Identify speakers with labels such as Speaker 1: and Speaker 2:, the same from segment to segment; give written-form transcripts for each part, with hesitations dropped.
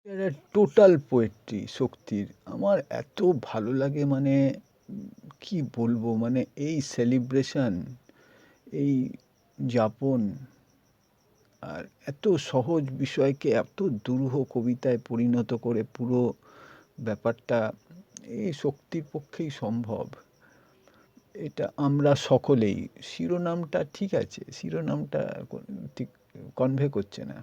Speaker 1: এটা total poetry শক্তির। আমার এত ভালো লাগে মানে কি বলবো মানে এই সেলিব্রেশন, এই যাপন আর এত সহজ বিষয়কে এত দুরূহ কবিতায় পরিণত করে পুরো ব্যাপারটা এই শক্তির পক্ষেই সম্ভব। এটা আমরা সকলেই শিরোনামটা ঠিক আছে, শিরোনামটা ঠিক কনভে করছে না।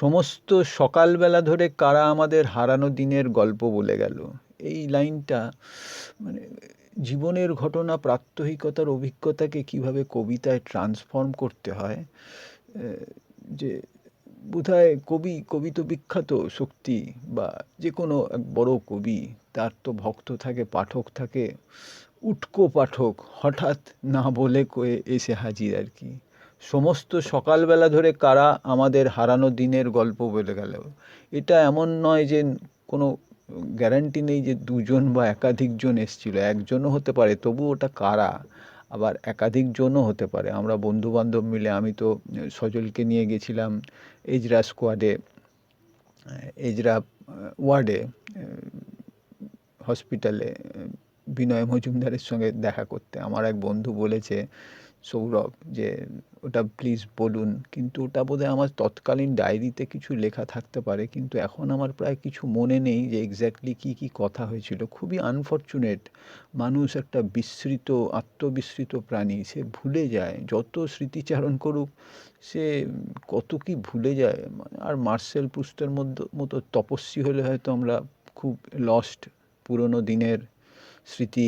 Speaker 1: সমস্ত সকালবেলা ধরে কারা আমাদের হারানো দিনের গল্প বলে গেল, এই লাইনটা মানে জীবনের ঘটনা প্রাত্যহিকতার অভিজ্ঞতাকে কিভাবে কবিতায় ট্রান্সফর্ম করতে হয়। যে বোধহয় কবি তো বিখ্যাত শক্তি, বা যে কোনো এক বড় কবি, তার তো ভক্ত থাকে, পাঠক থাকে, উটকো পাঠক হঠাৎ না বলে কয়ে এসে হাজির আর কি। সমস্ত সকালবেলা ধরে কারা আমাদের হারানো দিনের গল্প বলে গেল। এটা এমন নয় যে কোনো গ্যারান্টি নেই যে দুজন বা একাধিকজন এসছিল, একজনও হতে পারে, তবু ওটা কারা। আবার একাধিকজনও হতে পারে। আমরা বন্ধুবান্ধব মিলে, আমি তো সজলকে নিয়ে গেছিলাম এজরা স্কোয়াডে, এজরা ওয়ার্ডে, হসপিটালে বিনয় মজুমদারের সঙ্গে দেখা করতে। আমার এক বন্ধু বলেছে, সৌরভ, যে ওটা প্লিজ বলুন, কিন্তু ওটা বোধহয় আমার তৎকালীন ডায়েরিতে কিছু লেখা থাকতে পারে, কিন্তু এখন আমার প্রায় কিছু মনে নেই যে এক্স্যাক্টলি কী কী কথা হয়েছিল। খুবই আনফর্চুনেট। মানুষ একটা বিস্মৃত, আত্মবিস্মৃত প্রাণী, সে ভুলে যায় যত স্মৃতিচারণ করুক, সে কত কি ভুলে যায়। আর মার্সেল প্রুস্টের মতো তপস্বী হলে হয়তো আমরা খুব লস্ট পুরনো দিনের স্মৃতি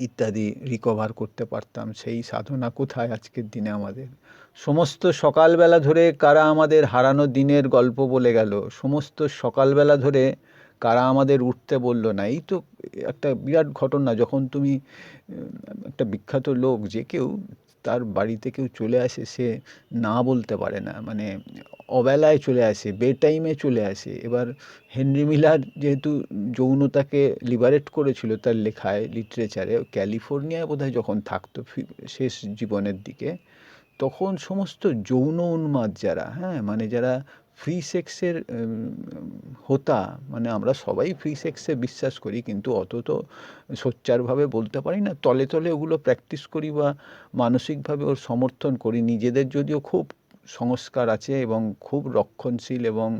Speaker 1: ইত্যাদি রিকভার করতে পারতাম। সেই সাধনা কোথায় আজকের দিনে আমাদের? সমস্ত সকালবেলা ধরে কারা আমাদের হারানো দিনের গল্প বলে গেল, সমস্ত সকালবেলা ধরে কারা আমাদের উঠতে বললো না। এই তো একটা বিরাট ঘটনা। যখন তুমি একটা বিখ্যাত লোক, যে কেউ, তার বাড়িতে কেউ চলে আসে, সে না বলতে পারে না, মানে অবেলায় চলে আসে, বে টাইমে চলে আসে। এবার হেনরি মিলার যেহেতু যৌনতাকে লিবারেট করেছিল তার লেখায়, লিটারেচারে, ক্যালিফোর্নিয়ায় বোধহয় যখন থাকতো শেষ জীবনের দিকে, তখন সমস্ত যৌন উন্মাদ যারা, হ্যাঁ, মানে যারা ফ্রি সেক্সের হোতা, মানে আমরা সবাই ফ্রি সেক্সে বিশ্বাস করি, কিন্তু অত তো সোচ্চারভাবে বলতে পারি না, তলে তলে ওগুলো প্র্যাকটিস করি বা মানসিকভাবে ওর সমর্থন করি। নিজেদের যদিও খুব সংস্কার আছে এবং খুব রক্ষণশীল, এবং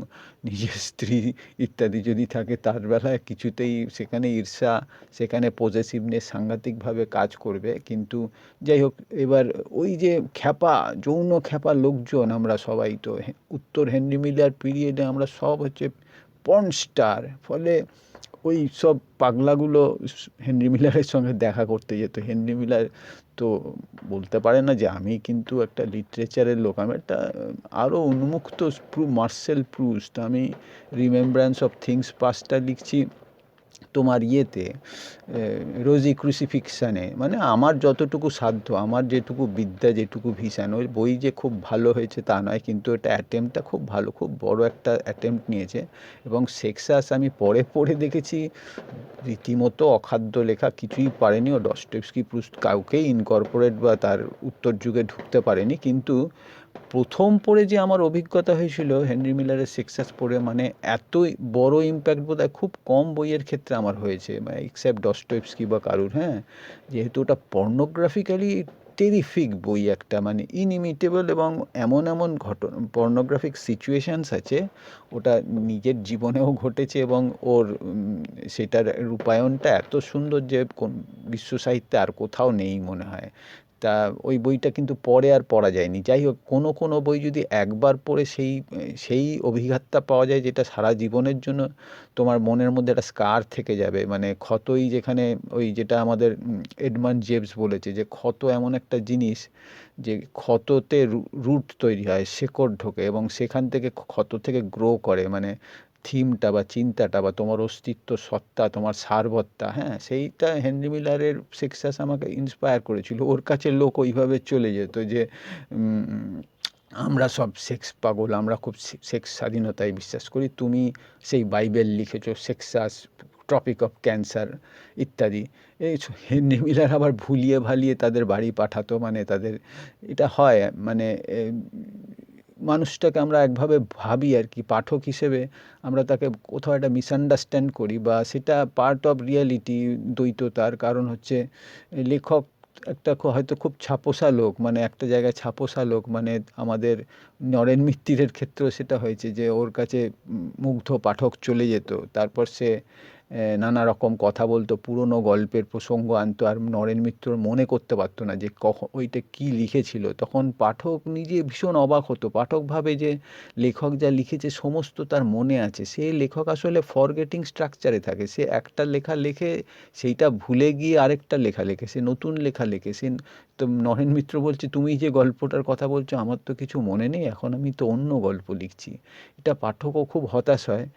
Speaker 1: নিজের স্ত্রী ইত্যাদি যদি থাকে, তার বেলায় কিছুতেই সেখানে ঈর্ষা, সেখানে পজেসিভনেস সাংঘাতিকভাবে কাজ করবে। কিন্তু যাই হোক, এবার ওই যে খ্যাপা, যৌন খ্যাপা লোকজন, আমরা সবাই তো উত্তর হেনরি মিলার পিরিয়ডে আমরা সব হচ্ছে পর্ন স্টার। ফলে ওই সব পাগলাগুলো হেনরি মিলারের সঙ্গে দেখা করতে যেত। হেনরি মিলার তো বলতে পারে না যে আমি কিন্তু একটা লিটারেচারের লোক, আমি একটা আরও উন্মুক্ত মার্সেল প্রুস্ট। আমি রিমেম্ব্রান্স অফ থিংস পাস্টটা লিখছি তোমার ইয়েতে, রোজি ক্রুসিফিকশানে। মানে আমার যতটুকু সাধ্য, আমার যেটুকু বিদ্যা, যেটুকু ভিশন, ওই বই যে খুব ভালো হয়েছে তা নয়, কিন্তু এটা অ্যাটেম্পটা খুব ভালো, খুব বড় একটা অ্যাটেম্প্ট নিয়েছে। এবং সেক্সাস আমি পড়ে পড়ে দেখেছি রীতিমতো অখাদ্য লেখা, কিছুই পারেনি ও। ডস্টয়েভস্কি, প্রুস্ট কাউকেই ইনকর্পোরেট বা তার উত্তর যুগে ঢুকতে পারেনি। কিন্তু প্রথম পড়ে যে আমার অভিজ্ঞতা হয়েছিল হেনরি মিলারের সেক্সাস পড়ে, মানে এতই বড় ইম্প্যাক্ট বোধহয় খুব কম বইয়ের ক্ষেত্রে আমার হয়েছে, মানে এক্সেপ্ট ডস্টয়েভস্কি বা কারুর। হ্যাঁ, যেহেতু ওটা পর্নোগ্রাফিক্যালি টেরিফিক বই একটা, মানে ইনইমিটেবল, এবং এমন এমন পর্নোগ্রাফিক সিচুয়েশানস আছে, ওটা নিজের জীবনেও ঘটেছে, এবং ওর সেটার রূপায়ণটা এত সুন্দর যে কোন বিশ্ব সাহিত্যে আর কোথাও নেই মনে হয়। তা ওই বইটা কিন্তু পরে আর পড়া যায়নি। যাই হোক, কোনো কোনো বই যদি একবার পড়ে সেই সেই অভিঘাতটা পাওয়া যায়, যেটা সারা জীবনের জন্য তোমার মনের মধ্যে একটা স্কার থেকে যাবে। মানে ক্ষতই যেখানে, ওই যেটা আমাদের এডমান্ড জেমস বলেছে, যে ক্ষত এমন একটা জিনিস যে ক্ষততে রুট তৈরি হয়, শেকড় ঢোকে, এবং সেখান থেকে ক্ষত থেকে গ্রো করে, মানে থিমটা বা চিন্তাটা বা তোমার অস্তিত্ব, সত্তা, তোমার সারবত্তা। হ্যাঁ, সেইটা হেনরি মিলারের সেক্সাস আমাকে ইন্সপায়ার করেছিল। ওর কাছে লোক ওইভাবে চলে যেত যে আমরা সব সেক্স পাগল, আমরা খুব সেক্স স্বাধীনতায় বিশ্বাস করি, তুমি সেই বাইবেল লিখেছো, সেক্সাস, ট্রপিক অফ ক্যান্সার ইত্যাদি। এই হেনরি মিলার আবার ভুলিয়ে ভালিয়ে তাদের বাড়ি পাঠাতো, মানে তাদের এটা হয়, মানে মানুষটাকে আমরা একভাবে ভাবি আর কি, পাঠক হিসেবে আমরা তাকে কোথাও একটা মিসআন্ডারস্ট্যান্ড করি, বা সেটা পার্ট অফ রিয়ালিটি দ্বৈততার। কারণ হচ্ছে লেখক একটা হয়তো খুব ছাপোষা লোক, মানে একটা জায়গায় ছাপোষা লোক, মানে আমাদের নরেন মিত্তিরের ক্ষেত্রেও সেটা হয়েছে যে ওর কাছে মুগ্ধ পাঠক চলে যেত, তারপর সে নানা রকম কথা বলতো, পুরনো গল্পের প্রসঙ্গ আনতো, আর নরেন মিত্র মনে করতে পারতো না যে কখন ওইটা কী লিখেছিল। তখন পাঠক নিজে ভীষণ অবাক হতো, পাঠক ভাবে যে লেখক যা লিখেছে সমস্ত তার মনে আছে। সে লেখক আসলে ফরগেটিং স্ট্রাকচারে থাকে, সে একটা লেখা লেখে, সেইটা ভুলে গিয়ে আরেকটা লেখা লেখে, সে নতুন লেখা লেখে। সে তো নরেন মিত্র বলছে, তুমি যে গল্পটার কথা বলছো আমার তো কিছু মনে নেই, এখন আমি তো অন্য গল্প লিখছি। এটা পাঠকও খুব হতাশ হয়।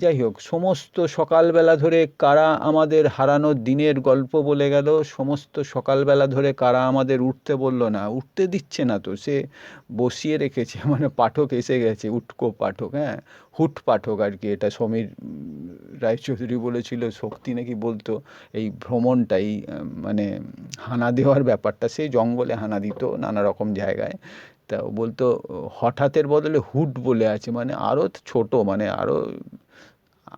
Speaker 1: যাই হোক, সমস্ত সকালবেলা ধরে কারা আমাদের হারানো দিনের গল্প বলে গেল, সমস্ত সকালবেলা ধরে কারা আমাদের উঠতে বললো না, উঠতে দিচ্ছে না তো, সে বসিয়ে রেখেছে। মানে পাঠক এসে গেছে, উটকো পাঠক, হ্যাঁ, হুট পাঠক আর কি। এটা সমীর রায়চৌধুরী বলেছিল, শক্তি নাকি বলতো এই ভ্রমণটাই, মানে হানা দেওয়ার ব্যাপারটা, সেই জঙ্গলে হানা দিত নানা রকম জায়গায়। তা ও বলতো হঠাৎের বদলে হুট বলে আছে, মানে আরও ছোট, মানে আরও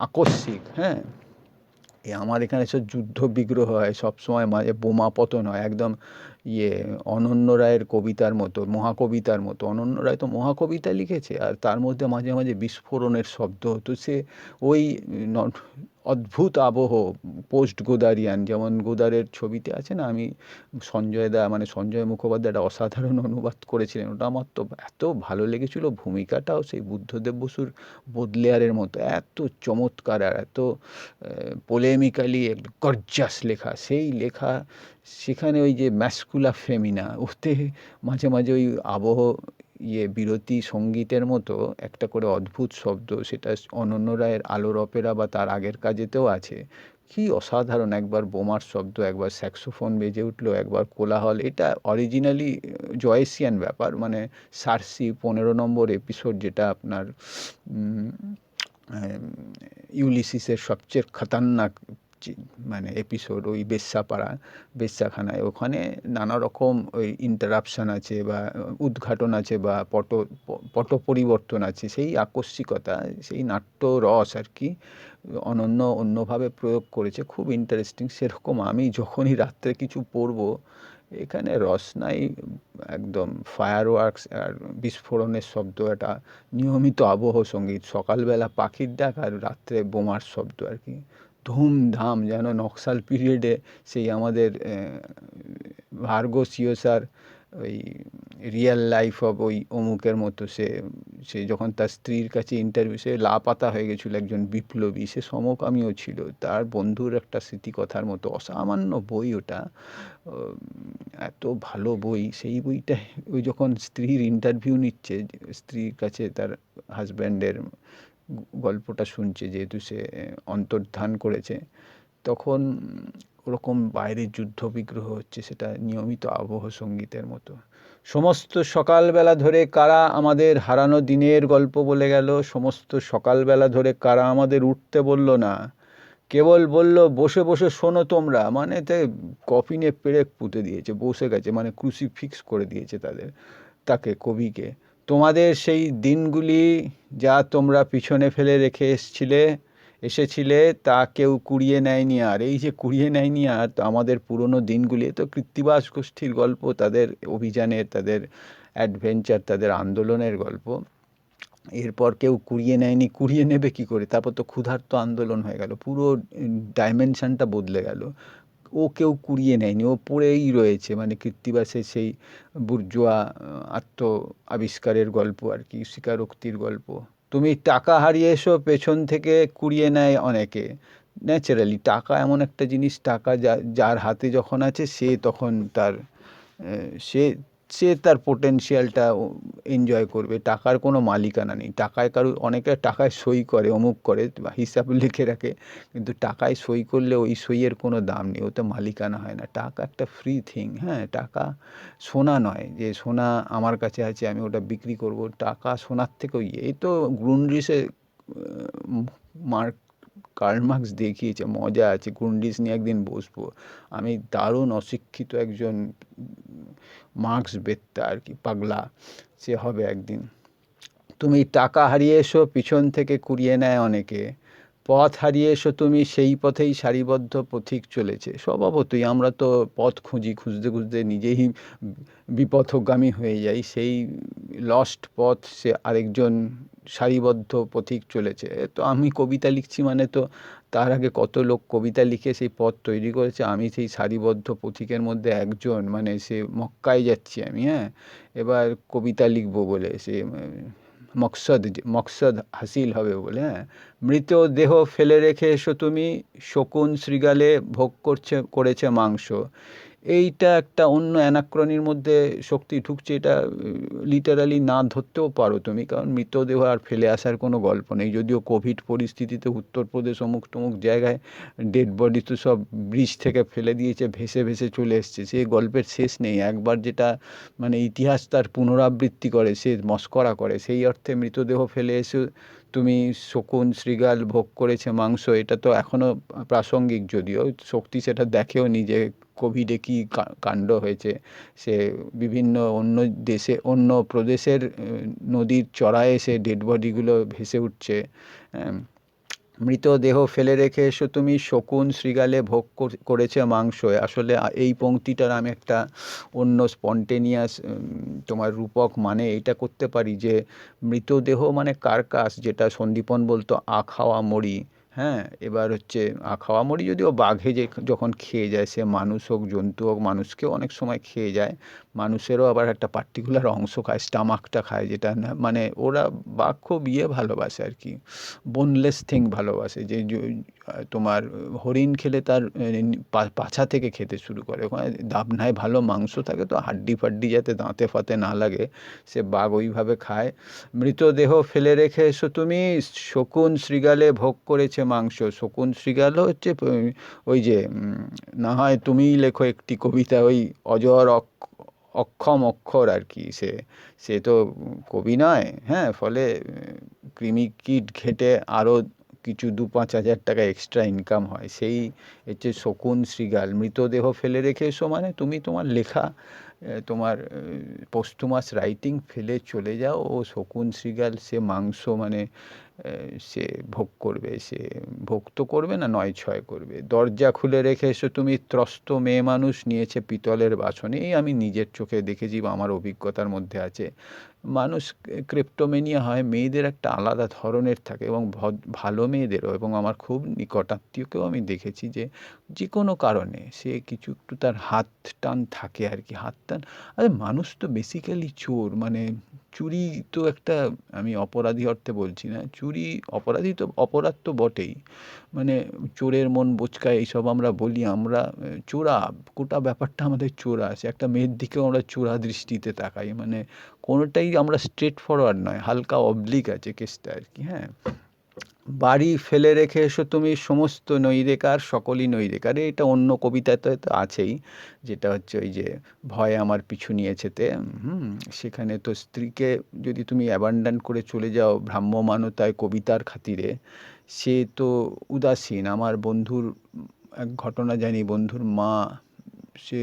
Speaker 1: আকস্মিক, হ্যাঁ। আমার এখানে সব যুদ্ধ বিগ্রহ হয় সবসময়, মাঝে বোমা পতন হয়, একদম অনন্য রায়ের কবিতার মতো, মহাকবিতার মতো। অনন্য রায় তো মহাকবিতা লিখেছে, আর তার মধ্যে মাঝে মাঝে বিস্ফোরণের শব্দ হতো। সে ওই অদ্ভুত আবহ, পোস্ট গোদারিয়ান, যেমন গোদারের ছবিতে আছে না, আমি মানে সঞ্জয় মুখোপাধ্যায় একটা অসাধারণ অনুবাদ করেছিলেন, ওটা আমার তো এত ভালো লেগেছিল। ভূমিকাটাও সেই বুদ্ধদেব বসুর বোদলেয়ারের মতো এত চমৎকার, আর এত পোলেমিক্যালি গর্জাস লেখা, সেই লেখা। সেখানে ওই যে ম্যাসকুলা ফেমিনা, ওতে মাঝে মাঝে ওই আবহ বিরতি সঙ্গীতের মতো একটা করে অদ্ভুত শব্দ, সেটা অনন্য রায়ের আলোর অপেরা বা তার আগের কাজেতেও আছে। কি অসাধারণ, একবার বোমার শব্দ, একবার স্যাক্সোফোন বেজে উঠলো, একবার কোলাহল। এটা অরিজিনালি জয়েসিয়ান ব্যাপার, মানে সার্সি 15 নম্বর এপিসোড, যেটা আপনার ইউলিসিসের সবচেয়ে খতরনাক মানে এপিসোড, ওই বেশ্যাপাড়া, বেশ্যাখানায়, ওখানে নানা রকম ওই ইন্টারাপশান আছে বা উদ্ঘাটন আছে বা পট পরিবর্তন আছে, সেই আকস্মিকতা, সেই নাট্য রস আর কি অন্যভাবে প্রয়োগ করেছে, খুব ইন্টারেস্টিং। সেরকম আমি যখনই রাত্রে কিছু পড়বো, এখানে রসনাই একদম ফায়ার ওয়ার্কস আর বিস্ফোরণের শব্দ, একটা নিয়মিত আবহ সঙ্গীত, সকালবেলা পাখির ডাক আর রাত্রে বোমার শব্দ আর কি, ধুমধাম, যেন নকশাল পিরিয়ডে সেই আমাদের ভার্গো সিওসার ওই রিয়েল লাইফ অফ ওই অমুকের মতো। সে যখন তার স্ত্রীর কাছে ইন্টারভিউ, সে লাপাতা হয়ে গেছিলো, একজন বিপ্লবী, সে সমকামীও ছিল, তার বন্ধুর একটা স্মৃতিকথার মতো। অসামান্য বই ওটা, এত ভালো বই। সেই বইটা ওই যখন স্ত্রীর ইন্টারভিউ নিচ্ছে, স্ত্রীর কাছে তার হাজব্যান্ডের গল্পটা শুনছে, যেহেতু সে অন্তর্ধান করেছে, তখন ওরকম বাইরে যুদ্ধ বিগ্রহ হচ্ছে, সেটা নিয়মিত আবহ সঙ্গীতের মতো। সমস্ত সকালবেলা ধরে কারা আমাদের হারানো দিনের গল্প বলে গেল, সমস্ত সকালবেলা ধরে কারা আমাদের উঠতে বলল না, কেবল বলল বসে বসে শোনো তোমরা। মানে কফিনে পেরেক পুঁতে দিয়েছে, বসে গেছে, মানে ক্রুসিফিক্স করে দিয়েছে তাকে, কবিকে। তোমাদের সেই দিনগুলি যা তোমরা পিছনে ফেলে রেখে এসেছিলে তা কেউ কুড়িয়ে নেয়নি আর। এই যে কুড়িয়ে নেয়নি আর, তো আমাদের পুরনো দিনগুলি, তো কৃত্তিবাস গোষ্ঠীর গল্প, তাদের অভিযানের, তাদের অ্যাডভেঞ্চার, তাদের আন্দোলনের গল্প। এরপর কেউ কুড়িয়ে নেয়নি, কুড়িয়ে নেবে কি করে? তারপর তো ক্ষুধার্ত আন্দোলন হয়ে গেল, পুরো ডাইমেনশনটা বদলে গেল। ও কেউ কুড়িয়ে নেয়নি, ও পড়েই রয়েছে, মানে কৃত্তিবাসের সেই বুর্জোয়া আত্ম আবিষ্কারের গল্প আর কি, স্বীকারোক্তির গল্প। তুমি টাকা হারিয়েছো, পেছন থেকে কুড়িয়ে নেয় অনেকে। ন্যাচারালি টাকা এমন একটা জিনিস, টাকা যার হাতে যখন আছে, সে তখন সে সে তার পোটেনশিয়ালটা এনজয় করবে। টাকার কোনো মালিকানা নেই, টাকায় অনেকে টাকায় সই করে, অমুক করে, হিসাব লিখে রাখে, কিন্তু টাকায় সই করলে ওই সইয়ের কোনো দাম নেই, ওতে মালিকানা হয় না। টাকা একটা ফ্রি থিং, হ্যাঁ। টাকা সোনা নয় যে সোনা আমার কাছে আছে আমি ওটা বিক্রি করব। টাকা সোনার থেকেও এই তো গ্রুন্ডিসে কার্ল মার্কস দেখিয়েছে, মজা আছে। গ্রুন্ডিস নিয়ে একদিন বসবো আমি, দারুণ অশিক্ষিত একজন মার্কস বেত্তা আর কি, পাগলা, সে হবে একদিন। তুমি টাকা হারিয়ে এসো, পিছন থেকে কুড়িয়ে নেয় অনেকে। পথ হারিয়ে এসো তুমি, সেই পথেই সারিবদ্ধ পথিক চলেছে। স্বভাবতই আমরা তো পথ খুঁজি, খুঁজতে খুঁজতে নিজেই বিপথগামী হয়ে যাই। সেই লস্ট পথ সে আরেকজন সারিবদ্ধ পথিক চলেছে। তো আমি কবিতা লিখছি মানে তো তার আগে কত লোক কবিতা লিখে সেই পথ তৈরি করেছে, আমি সেই সারিবদ্ধ পথিকের মধ্যে একজন। মানে সে মক্কায় যাচ্ছি আমি, হ্যাঁ, এবার কবিতা লিখবো বলে, সে মকসদ হাসিল হবে বলে, হ্যাঁ। মৃত দেহ ফেলে রেখে এসো তুমি, শকুন শৃগালে ভোগ করেছে মাংস। এইটা একটা অন্য অ্যানাক্রনির মধ্যে শক্তি ঢুকছে। এটা লিটারালি না ধরতেও পারো তুমি, কারণ মৃতদেহ আর ফেলে আসার কোনো গল্প নেই। যদিও কোভিড পরিস্থিতিতে উত্তরপ্রদেশ অমুক তমুক জায়গায় ডেড বডি তো সব ব্রিজ থেকে ফেলে দিয়েছে, ভেসে ভেসে চলে এসছে, সে গল্পের শেষ নেই। একবার যেটা মানে ইতিহাস তার পুনরাবৃত্তি করে, সে মস্করা করে। সেই অর্থে মৃতদেহ ফেলে এসে তুমি শকুন শৃগাল ভোগ করেছে মাংস, এটা তো এখনও প্রাসঙ্গিক। যদিও শক্তি সেটা দেখেও নি যে কোভিডে কী কাণ্ড হয়েছে। সে বিভিন্ন অন্য দেশে, অন্য প্রদেশের নদীর চড়ায় এসে ডেড বডিগুলো ভেসে উঠছে। মৃতদেহ ফেলে রেখে এসো তুমি, শকুন শৃগালে ভোগ করেছে মাংস। আসলে এই পংক্তিটার আমি একটা অন্য স্পন্টেনিয়াস তোমার রূপক মানে এইটা করতে পারি যে মৃতদেহ মানে কার্কাস, যেটা সন্দীপন বলতো খাওয়া মরি, হ্যাঁ। এবার হচ্ছে খাওয়া মরি যদিও বাঘে যখন খেয়ে যায়, সে মানুষ হোক জন্তু হোক, মানুষকেও অনেক সময় খেয়ে যায়। মানুষেরও আবার একটা পার্টিকুলার অংশ খায়, স্টামাকটা খায়, যেটা না মানে ওরা বাঘ খুব ভালোবাসে আর কি, বোনলেস থিং ভালোবাসে। যে তোমার হরিণ খেলে তার পাছা থেকে খেতে শুরু করে, ওখানে দাবনায় ভালো মাংস থাকে, তো হাড্ডি ফাড্ডি যাতে দাঁতে ফাতে না লাগে, সে বাঘ ওইভাবে খায়। মৃতদেহ ফেলে রেখে এসো তুমি, শকুন শৃগালে ভোগ করেছে মাংস। শকুন শৃগাল হচ্ছে ওই যে না হয় তুমিই লেখো একটি কবিতা, ওই অজর অক্ষম অক্ষর আর কি, সে তো কবি নয়, হ্যাঁ। ফলে কৃমি কীট ঘেটে আরও কিছু 2-5 হাজার টাকা এক্সট্রা ইনকাম হয়। সেই হচ্ছে শকুন শৃগাল। মৃতদেহ ফেলে রেখে এসো মানে তুমি তোমার লেখা, তোমার পোস্টুমাস রাইটিং ফেলে চলে যাও, ও শকুন শৃগাল সে মাংস মানে সে ভোগ করবে, সে ভোগ তো করবে না, নয় ছয় করবে। দরজা খুলে রেখে এসো তুমি, ত্রস্ত মেয়ে মানুষ নিয়েছে পিতলের বাসন। এই আমি নিজের চোখে দেখেছি বা আমার অভিজ্ঞতার মধ্যে আছে। মানুষ ক্রেপ্টোমেনিয়া হয়, মেয়েদের একটা আলাদা ধরনের থাকে, এবং ভালো মেয়েদেরও, এবং আমার খুব নিকটাত্মীয়কেও আমি দেখেছি যে যে কোনো কারণে সে কিছু একটু তার হাত টান থাকে আর কি, হাত টান। আরে মানুষ তো বেসিক্যালি চোর, মানে চুরি তো একটা, আমি অপরাধী অর্থে বলছি না, চুরি অপরাধী তো, অপরাধ তো বটেই। মানে চোরের মন বোচকায় এইসব আমরা বলি, আমরা চোরা, গোটা ব্যাপারটা আমাদের চোরা আছে। একটা মেয়ের দিকেও আমরা চোরা দৃষ্টিতে তাকাই, মানে কোনোটাই আমরা স্ট্রেট ফরওয়ার্ড নয়, হালকা অবলিক আছে কেসটা আর কি, হ্যাঁ। বাড়ি ফেলে রেখে এসো তুমি, সমস্ত নৈরেকার সকলই নৈরেকার। এটা অন্য কবিতাতে তো আছেই, যেটা হচ্ছে ওই যে ভয় আমার পিছু নিয়েছেতে, সেখানে তো স্ত্রীকে যদি তুমি অ্যাবান্ডন করে চলে যাও ভ্রাম্যমাণতায় কবিতার খাতিরে, সে তো উদাসীন। আমার বন্ধুর এক ঘটনা জানি, বন্ধুর মা, সে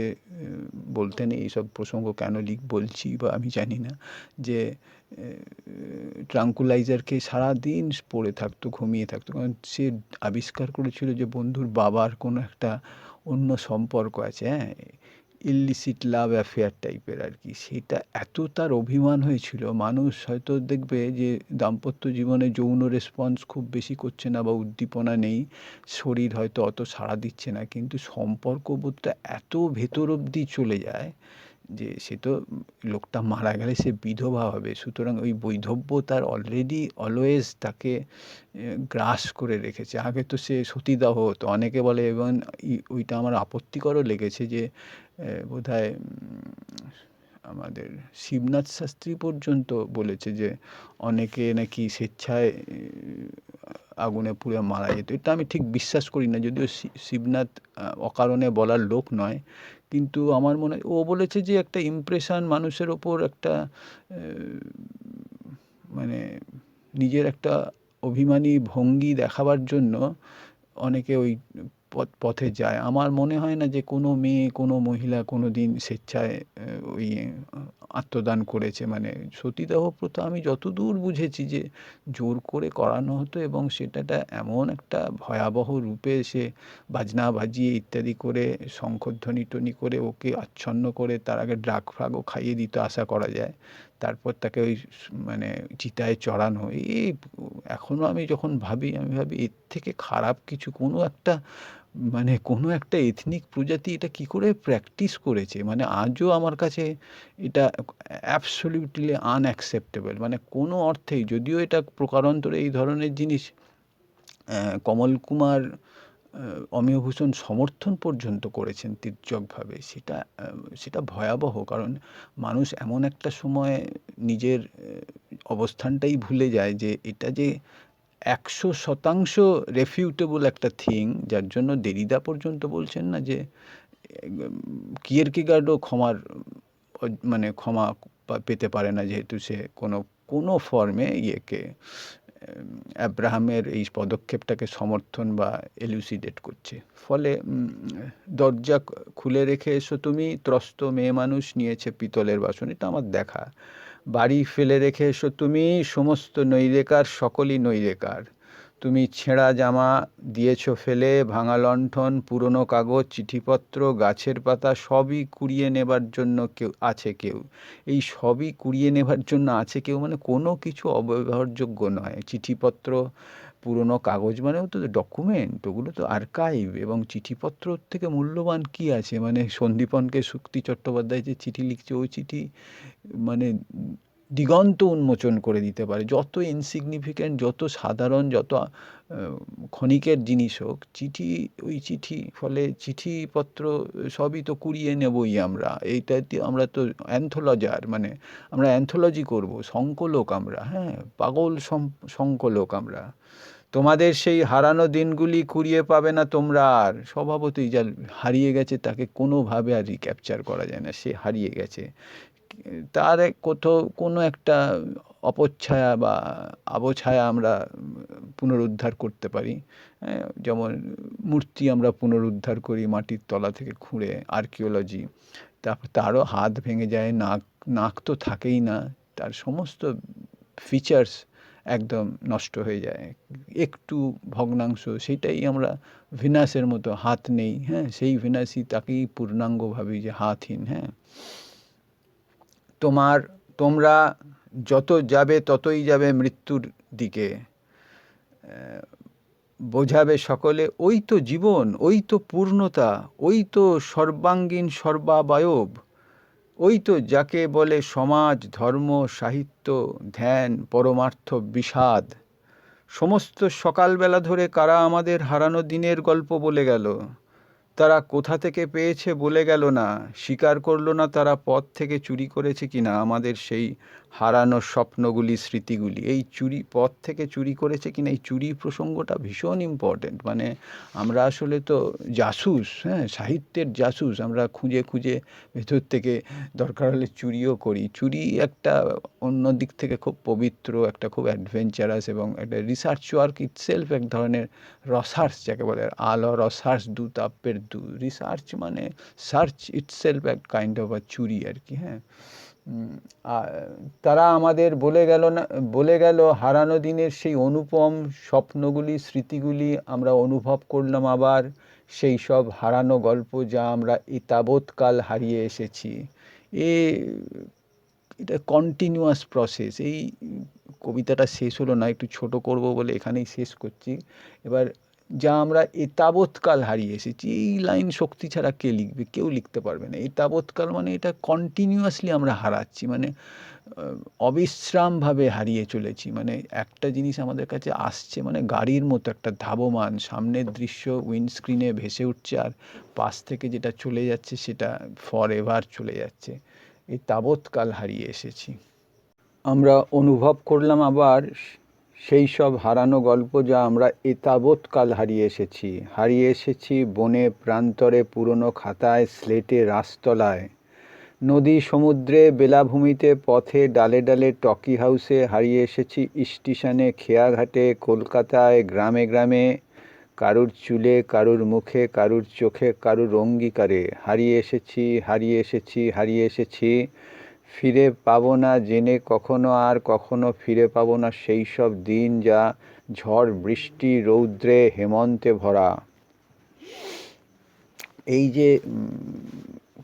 Speaker 1: বলতেন, এইসব প্রসঙ্গ কেন বলছি বা আমি জানি না, যে ট্রাঙ্কুলাইজারকে সারাদিন পড়ে থাকতো, ঘুমিয়ে থাকতো, কারণ সে আবিষ্কার করেছিল যে বন্ধুর বাবার কোনো একটা অন্য সম্পর্ক আছে, হ্যাঁ, ইললিসিট লাভ অ্যাফেয়ার টাইপের আর কি। সেটা এত তার অভিমান হয়েছিল। মানুষ হয়তো দেখবে যে দাম্পত্য জীবনে যৌন রেসপন্স খুব বেশি করছে না বা উদ্দীপনা নেই, শরীর হয়তো অত সাড়া দিচ্ছে না, কিন্তু সম্পর্কবোধটা এত ভেতর অবধি চলে যায় যে সে তো, লোকটা মারা গেলে সে বিধবা হবে, সুতরাং ওই বৈধব্য তার অলরেডি অলওয়েজ তাকে গ্রাস করে রেখেছে। আগে তো সে সতীদাহ হতো, অনেকে বলে, এবং ওইটা আমার আপত্তিকরও লেগেছে যে বোধহয় আমাদের শিবনাথ শাস্ত্রী পর্যন্ত বলেছে যে অনেকে নাকি স্বেচ্ছায় আগুনে পুড়ে মারা যেত। এটা আমি ঠিক বিশ্বাস করি না, যদিও শিবনাথ অকারণে বলার লোক নয়, কিন্তু আমার মনে হয় ও বলেছে যে একটা ইমপ্রেশন মানুষের ওপর একটা মানে নিজের একটা অভিমানী ভঙ্গি দেখাবার জন্য অনেকে ওই পথে যায়। আমার মনে হয় না যে কোনো মেয়ে, কোনো মহিলা কোনো দিন স্বেচ্ছায় ওই আত্মদান করেছে। মানে সতীদাহ প্রথা আমি যতদূর বুঝেছি যে জোর করে করানো হতো এবং সেটাটা এমন একটা ভয়াবহ রূপে সে বাজনা বাজিয়ে ইত্যাদি করে শঙ্খধ্বনি টনি করে ওকে আচ্ছন্ন করে তার আগে ড্রাগ ফ্রাগও খাইয়ে দিত আশা করা যায়। তারপর তাকে ওই মানে চিতায় চড়ানো। এখনও আমি যখন ভাবি, আমি ভাবি এর থেকে খারাপ কিছু কোনো একটা এথনিক প্রজাতি এটা কী করে প্র্যাকটিস করেছে। মানে আজও আমার কাছে এটা অ্যাবসলিউটলি আনঅ্যাকসেপ্টেবল। মানে কোনো অর্থেই, যদিও এটা প্রকারান্তরে এই ধরনের জিনিস কমল কুমার অমিয়ভূষণ সমর্থন পর্যন্ত করেছেন তীর্যকভাবে, সেটা ভয়াবহ। কারণ মানুষ এমন একটা সময় নিজের অবস্থানটাই ভুলে যায় যে এটা যে 100% রেফিউটেবল একটা থিং, যার জন্য দেরিদা পর্যন্ত বলছেন না যে কিয়েরকেগার্ডও ক্ষমা পেতে পারে না, যেহেতু সে কোনো ফর্মে অ্যাব্রাহামের এই পদক্ষেপটাকে সমর্থন বা এলুসিডেট করছে। ফলে দরজা খুলে রেখে এসো তুমি, ত্রস্ত মেয়ে মানুষ নিয়েছে পিতলের বাসন, এটা আমার দেখা। বাড়ি ফেলে রেখে এসো তুমি, সমস্ত নৈরেকার সকলই নৈরেকার। তুমি ছেঁড়া জামা দিয়েছ ফেলে, ভাঙা লণ্ঠন, পুরনো কাগজ, চিঠিপত্র, গাছের পাতা সবই কুড়িয়ে নেবার জন্য কেউ। এই সবই কুড়িয়ে নেবার জন্য আছে কেউ মানে কোনো কিছু অব্যবহারযোগ্য নয়। চিঠিপত্র, পুরনো কাগজ মানেও তো ডকুমেন্ট, ওগুলো তো আর্কাইভ। এবং চিঠিপত্র থেকে মূল্যবান কি আছে? মানে সন্দীপনকে শক্তি চট্টোপাধ্যায় যে চিঠি লিখছে, ওই চিঠি মানে দিগন্ত উন্মোচন করে দিতে পারে। যত ইনসিগনিফিক্যান্ট, যত সাধারণ, যত ক্ষণিকের জিনিস হোক, ওই চিঠি। ফলে চিঠিপত্র সবই তো কুড়িয়ে নেবই আমরা। এইটাতে আমরা তো অ্যান্থোলজার, মানে আমরা অ্যান্থোলজি করব, সংকলক আমরা, হ্যাঁ, পাগল সংকলক আমরা। তোমাদের সেই হারানো দিনগুলি কুড়িয়ে পাবে না তোমরা আর। স্বভাবতই যা হারিয়ে গেছে তাকে কোনোভাবে আর রিক্যাপচার করা যায় না, সে হারিয়ে গেছে। তার কোনো একটা অপচ্ছায়া বা আবছায়া আমরা পুনরুদ্ধার করতে পারি। যেমন মূর্তি আমরা পুনরুদ্ধার করি মাটির তলা থেকে খুঁড়ে, আর্কিওলজি। তারপর তারও হাত ভেঙে যায়, নাক তো থাকেই না, তার সমস্ত ফিচার্স একদম নষ্ট হয়ে যায়, একটু ভগ্নাংশ। সেটাই আমরা ভিনাসের মতো, হাত নেই, হ্যাঁ, সেই ভিনাসই তাকেই পূর্ণাঙ্গ ভাবি যে হাতহীন। হ্যাঁ, তোমরা যত যাবে ততই যাবে মৃত্যুর দিকে, বোঝাবে সকলে ওই তো জীবন, ওই তো পূর্ণতা, ওই তো সর্বাঙ্গীন সর্বাবয়ব, ওই তো যাকে বলে সমাজ, ধর্ম, সাহিত্য, ধ্যান, পরমার্থ, বিষাদ। সমস্ত সকালবেলা ধরে কারা আমাদের হারানো দিনের গল্প বলে গেল। তারা কোথা থেকে পেয়েছে বলে গেল না, স্বীকার করলো না তারা পথ থেকে চুরি করেছে কিনা আমাদের সেই হারানো স্বপ্নগুলি, স্মৃতিগুলি। এই পথ থেকে চুরি করেছে কিনা, এই চুরি প্রসঙ্গটা ভীষণ ইম্পর্টেন্ট। মানে আমরা আসলে তো জাসুস, হ্যাঁ, সাহিত্যের জাসুস। আমরা খুঁজে খুঁজে ভেতর থেকে দরকার হলে চুরিও করি। চুরি একটা অন্য দিক থেকে খুব পবিত্র, একটা খুব অ্যাডভেঞ্চারাস এবং একটা রিসার্চ ওয়ার্ক ইটসেলফ, এক ধরনের রসার্চ যাকে বলে, রসার্চ দু তাপ্যের দু। রিসার্চ মানে সার্চ ইটসেলফ এক কাইন্ড অফ আ চুরি আর কি। হ্যাঁ, তারা আমাদের বলে গেল হারানো দিনের সেই অনুপম স্বপ্নগুলি, স্মৃতিগুলি আমরা অনুভব করলাম আবার, সেই সব হারানো গল্প যা আমরা তাবৎকাল হারিয়ে এসেছি। এটা কন্টিনিউয়াস প্রসেস। এই কবিতাটা শেষ হলো না, একটু ছোট করব বলে এখানেই শেষ করছি। এবার যা আমরা এতাবৎকাল হারিয়ে এসেছি, এই লাইন শক্তি ছাড়া কে লিখবে? কেউ লিখতে পারবে না। এতাবৎকাল মানে এটা কন্টিনিউয়াসলি আমরা হারাচ্ছি, মানে অবিশ্রামভাবে হারিয়ে চলেছি। মানে একটা জিনিস আমাদের কাছে আসছে, মানে গাড়ির মতো একটা ধাবমান, সামনের দৃশ্য উইন্ডস্ক্রিনে ভেসে উঠছে, আর পাশ থেকে যেটা চলে যাচ্ছে সেটা ফর এভার চলে যাচ্ছে। এই তাবৎকাল হারিয়ে এসেছি। আমরা অনুভব করলাম আবার সেই সব হারানো গল্প যা আমরা এতাবৎকাল হারিয়ে এসেছি বনে প্রান্তরে, পুরনো খাতায়, স্লেটে, রাস্তলায়, নদী সমুদ্রে, বেলাভূমিতে, পথে, ডালে ডালে, টকি হাউসে, হারিয়ে এসেছি স্টেশনে, খেয়াঘাটে, কলকাতায়, গ্রামে গ্রামে, কারুর চুলে, কারুর মুখে, কারুর চোখে, কারুর অঙ্গীকারে। হারিয়ে এসেছি ফিরে পাবো না জেনে কখনো, আর কখনো ফিরে পাবো না সেই সব দিন, যা ঝড় বৃষ্টি রৌদ্রে হেমন্তে ভরা। এই যে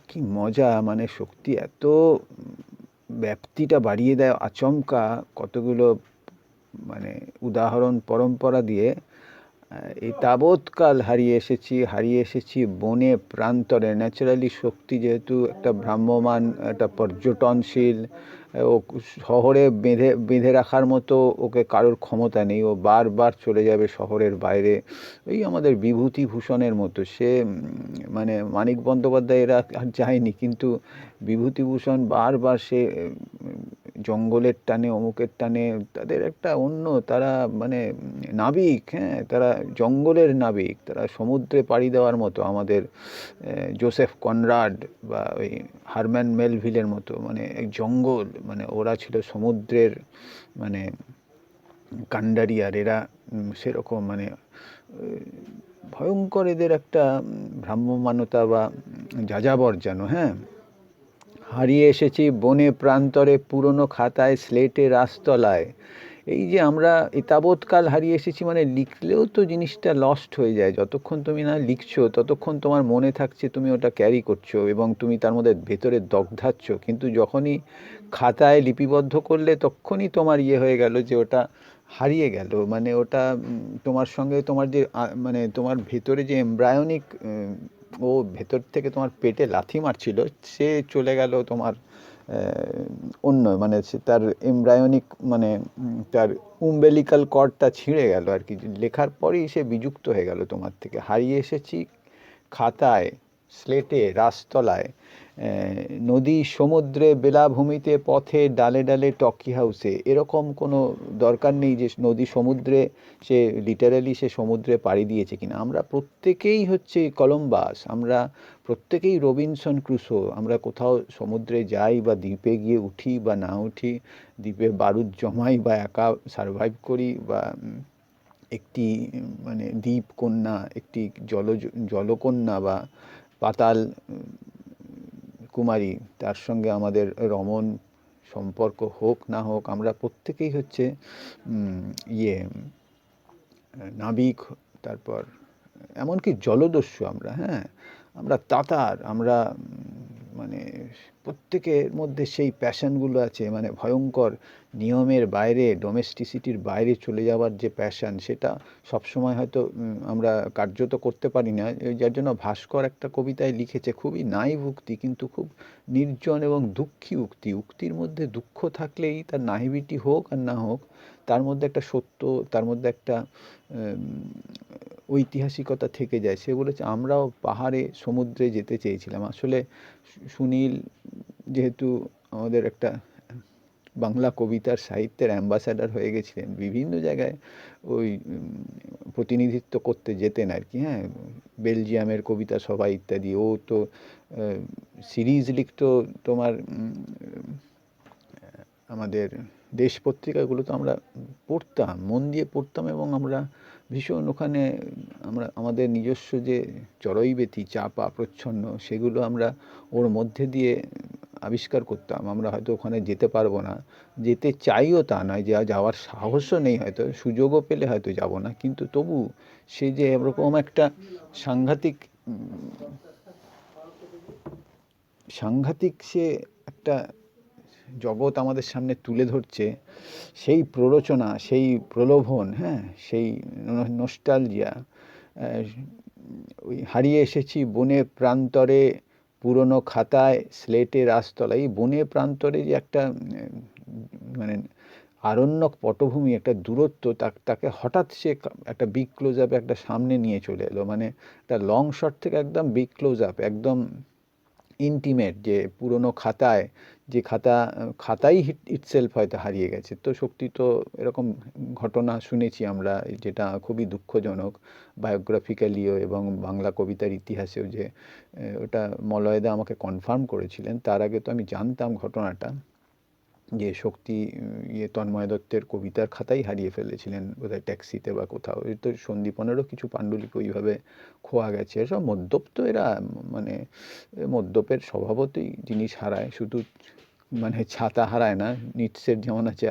Speaker 1: কি মজা, মানে শক্তি এত ব্যাপ্তিটা বাড়িয়ে দেয় আচমকা কতগুলো মানে উদাহরণ পরম্পরা দিয়ে। এই তাবৎকাল হারিয়ে এসেছি বনে প্রান্তরে। ন্যাচারালি শক্তি যেহেতু একটা ভ্রাম্যমান, একটা পর্যটনশীল, ও শহরে বেঁধে রাখার মতো ওকে কারোর ক্ষমতা নেই। ও বারবার চলে যাবে শহরের বাইরে। এই আমাদের বিভূতিভূষণের মতো, সে মানে মানিক বন্দ্যোপাধ্যায় এরা আর যায়নি, কিন্তু বিভূতিভূষণ বারবার সে জঙ্গলের টানে অমুকের টানে, তাদের একটা অন্য, তারা মানে নাবিক, হ্যাঁ, তারা জঙ্গলের নাবিক, তারা সমুদ্রে পাড়ি দেওয়ার মতো। আমাদের জোসেফ কনরাড বা ওই হারম্যান মেলভিলের মতো, মানে এক জঙ্গল, মানে ওরা ছিল সমুদ্রের মানে কাণ্ডারি। আর এরা সেরকম মানে ভয়ঙ্কর, এদের একটা ভ্রাম্যমানতা বা যাযাবর যেন। হ্যাঁ, হারিয়ে এসেছি বনে প্রান্তরে পুরনো খাতায় স্লেটে রাস্তলায়। এই যে আমরা তাবৎকাল হারিয়ে এসেছি, মানে লিখলেও তো জিনিসটা লস্ট হয়ে যায়। যতক্ষণ তুমি না লিখছো ততক্ষণ তোমার মনে থাকছে, তুমি ওটা ক্যারি করছো এবং তুমি তার মধ্যে ভেতরে দগ্ধাচ্ছ। কিন্তু যখনই খাতায় লিপিবদ্ধ করলে তখনই তোমার হয়ে গেল যে ওটা হারিয়ে গেল। মানে ওটা তোমার সঙ্গে তোমার যে মানে তোমার ভেতরে যে এমব্রায়োনিক, ও ভেতর থেকে তোমার পেটে লাথি মারছিল, সে চলে গেল তোমার অন্য, মানে সে তার এমব্রায়োনিক মানে তার উম্বেলিক্যাল কর্ডটা ছিঁড়ে গেল আর কি। লেখার পরেই সে বিযুক্ত হয়ে গেল তোমার থেকে। হারিয়ে এসেছি খাতায় স্লেটে রাস্তলায়, নদী সমুদ্রে বেলাভূমিতে পথে ডালে ডালে টকি হাউসে। এরকম কোনো দরকার নেই যে নদী সমুদ্রে, সে লিটারালি সে সমুদ্রে পাড়ি দিয়েছে কিনা। আমরা প্রত্যেকেই হচ্ছে কলম্বাস, আমরা প্রত্যেকেই রবিনসন ক্রুসো। আমরা কোথাও সমুদ্রে যাই বা দ্বীপে গিয়ে উঠি বা না উঠি, দ্বীপে বারুদ জমাই বা একা সারভাইভ করি, বা একটি মানে দ্বীপকন্যা, একটি জলকন্যা বা পাতাল কুমারী, তার সঙ্গে আমাদের রমণ সম্পর্ক হোক না হোক, আমরা প্রত্যেকেই হচ্ছে নাবিক। তারপর এমনকি জলদস্যু আমরা, হ্যাঁ, আমরা তাতার, আমরা মানে প্রত্যেকের মধ্যে সেই প্যাশনগুলো আছে, মানে ভয়ঙ্কর নিয়মের বাইরে, ডোমেস্টিসিটির বাইরে চলে যাওয়ার যে প্যাশন, সেটা সবসময় হয়তো আমরা কার্যত করতে পারি না। যার জন্য ভাস্কর একটা কবিতায় লিখেছে, খুবই নাইভ উক্তি কিন্তু খুব নির্জন এবং দুঃখী উক্তি। উক্তির মধ্যে দুঃখ থাকলেই তার নাইভিটি হোক আর না হোক, তার মধ্যে একটা সত্য, তার মধ্যে একটা ঐতিহাসিকতা থেকে যায়। সে বলেছে আমরাও পাহাড়ে সমুদ্রে যেতে চেয়েছিলাম। আসলে সুনীল যেহেতু আমাদের একটা বাংলা কবিতার সাহিত্যের অ্যাম্বাসাডার হয়ে গেছিলেন, বিভিন্ন জায়গায় ওই প্রতিনিধিত্ব করতে যেতেন আর কি। হ্যাঁ, বেলজিয়ামের কবিতা সভা ইত্যাদি। ও তো সিরিজ লিখতো তোমার আমাদের দেশ পত্রিকাগুলো, তো আমরা পড়তাম, মন দিয়ে পড়তাম, এবং আমরা ভীষণ ওখানে আমরা আমাদের নিজস্ব যে চড়ইবেতি চাপা প্রচ্ছন্ন, সেগুলো আমরা ওর মধ্যে দিয়ে আবিষ্কার করতাম। আমরা হয়তো ওখানে যেতে পারবো না, যেতে চাইও তা নয়, যে যাওয়ার সাহসও নেই, হয়তো সুযোগও পেলে হয়তো যাব না, কিন্তু তবু সে যে এরকম একটা সাংঘাতিক সাংঘাতিক সে একটা জগৎ আমাদের সামনে তুলে ধরছে, সেই প্ররোচনা, সেই প্রলোভন, হ্যাঁ, সেই নস্টালজিয়া। ওই হারিয়ে এসেছি বনে প্রান্তরে পুরনো খাতায় স্লেটে রাস্তলা। এই বনে প্রান্তরে যে একটা মানে আরণ্যক পটভূমি, একটা দূরত্ব, তাকে হঠাৎ সে একটা বিগ ক্লোজ আপে একটা সামনে নিয়ে চলে এলো। মানে একটা লং শট থেকে একদম বিগ ক্লোজ আপ, একদম ইন্টিমেট, যে পুরনো খাতায়, যে খাতাই ইটসেলফ হয়তো হারিয়ে গেছে। তো শক্তি তো এরকম ঘটনা শুনেছি আমরা, যেটা খুবই দুঃখজনক বায়োগ্রাফিক্যালিও এবং বাংলা কবিতার ইতিহাসেও, যে ওটা মলয়দা আমাকে কনফার্ম করেছিলেন। তার আগে তো আমি জানতাম ঘটনাটা, যে শক্তি তন্ময় দত্তের কবিতার খাতাই হারিয়ে ফেলেছিলেন বোধহয় ট্যাক্সিতে বা কোথাও। এই তো সন্দীপনেরও কিছু পাণ্ডুলিপি ওইভাবে খোয়া গেছে। এসব মদ্যপ তো এরা, মানে মদ্যপের স্বভাবতই জিনিস হারায়। শুধু মানে ছাতা হারায় না, নিটসের যেমন আছে,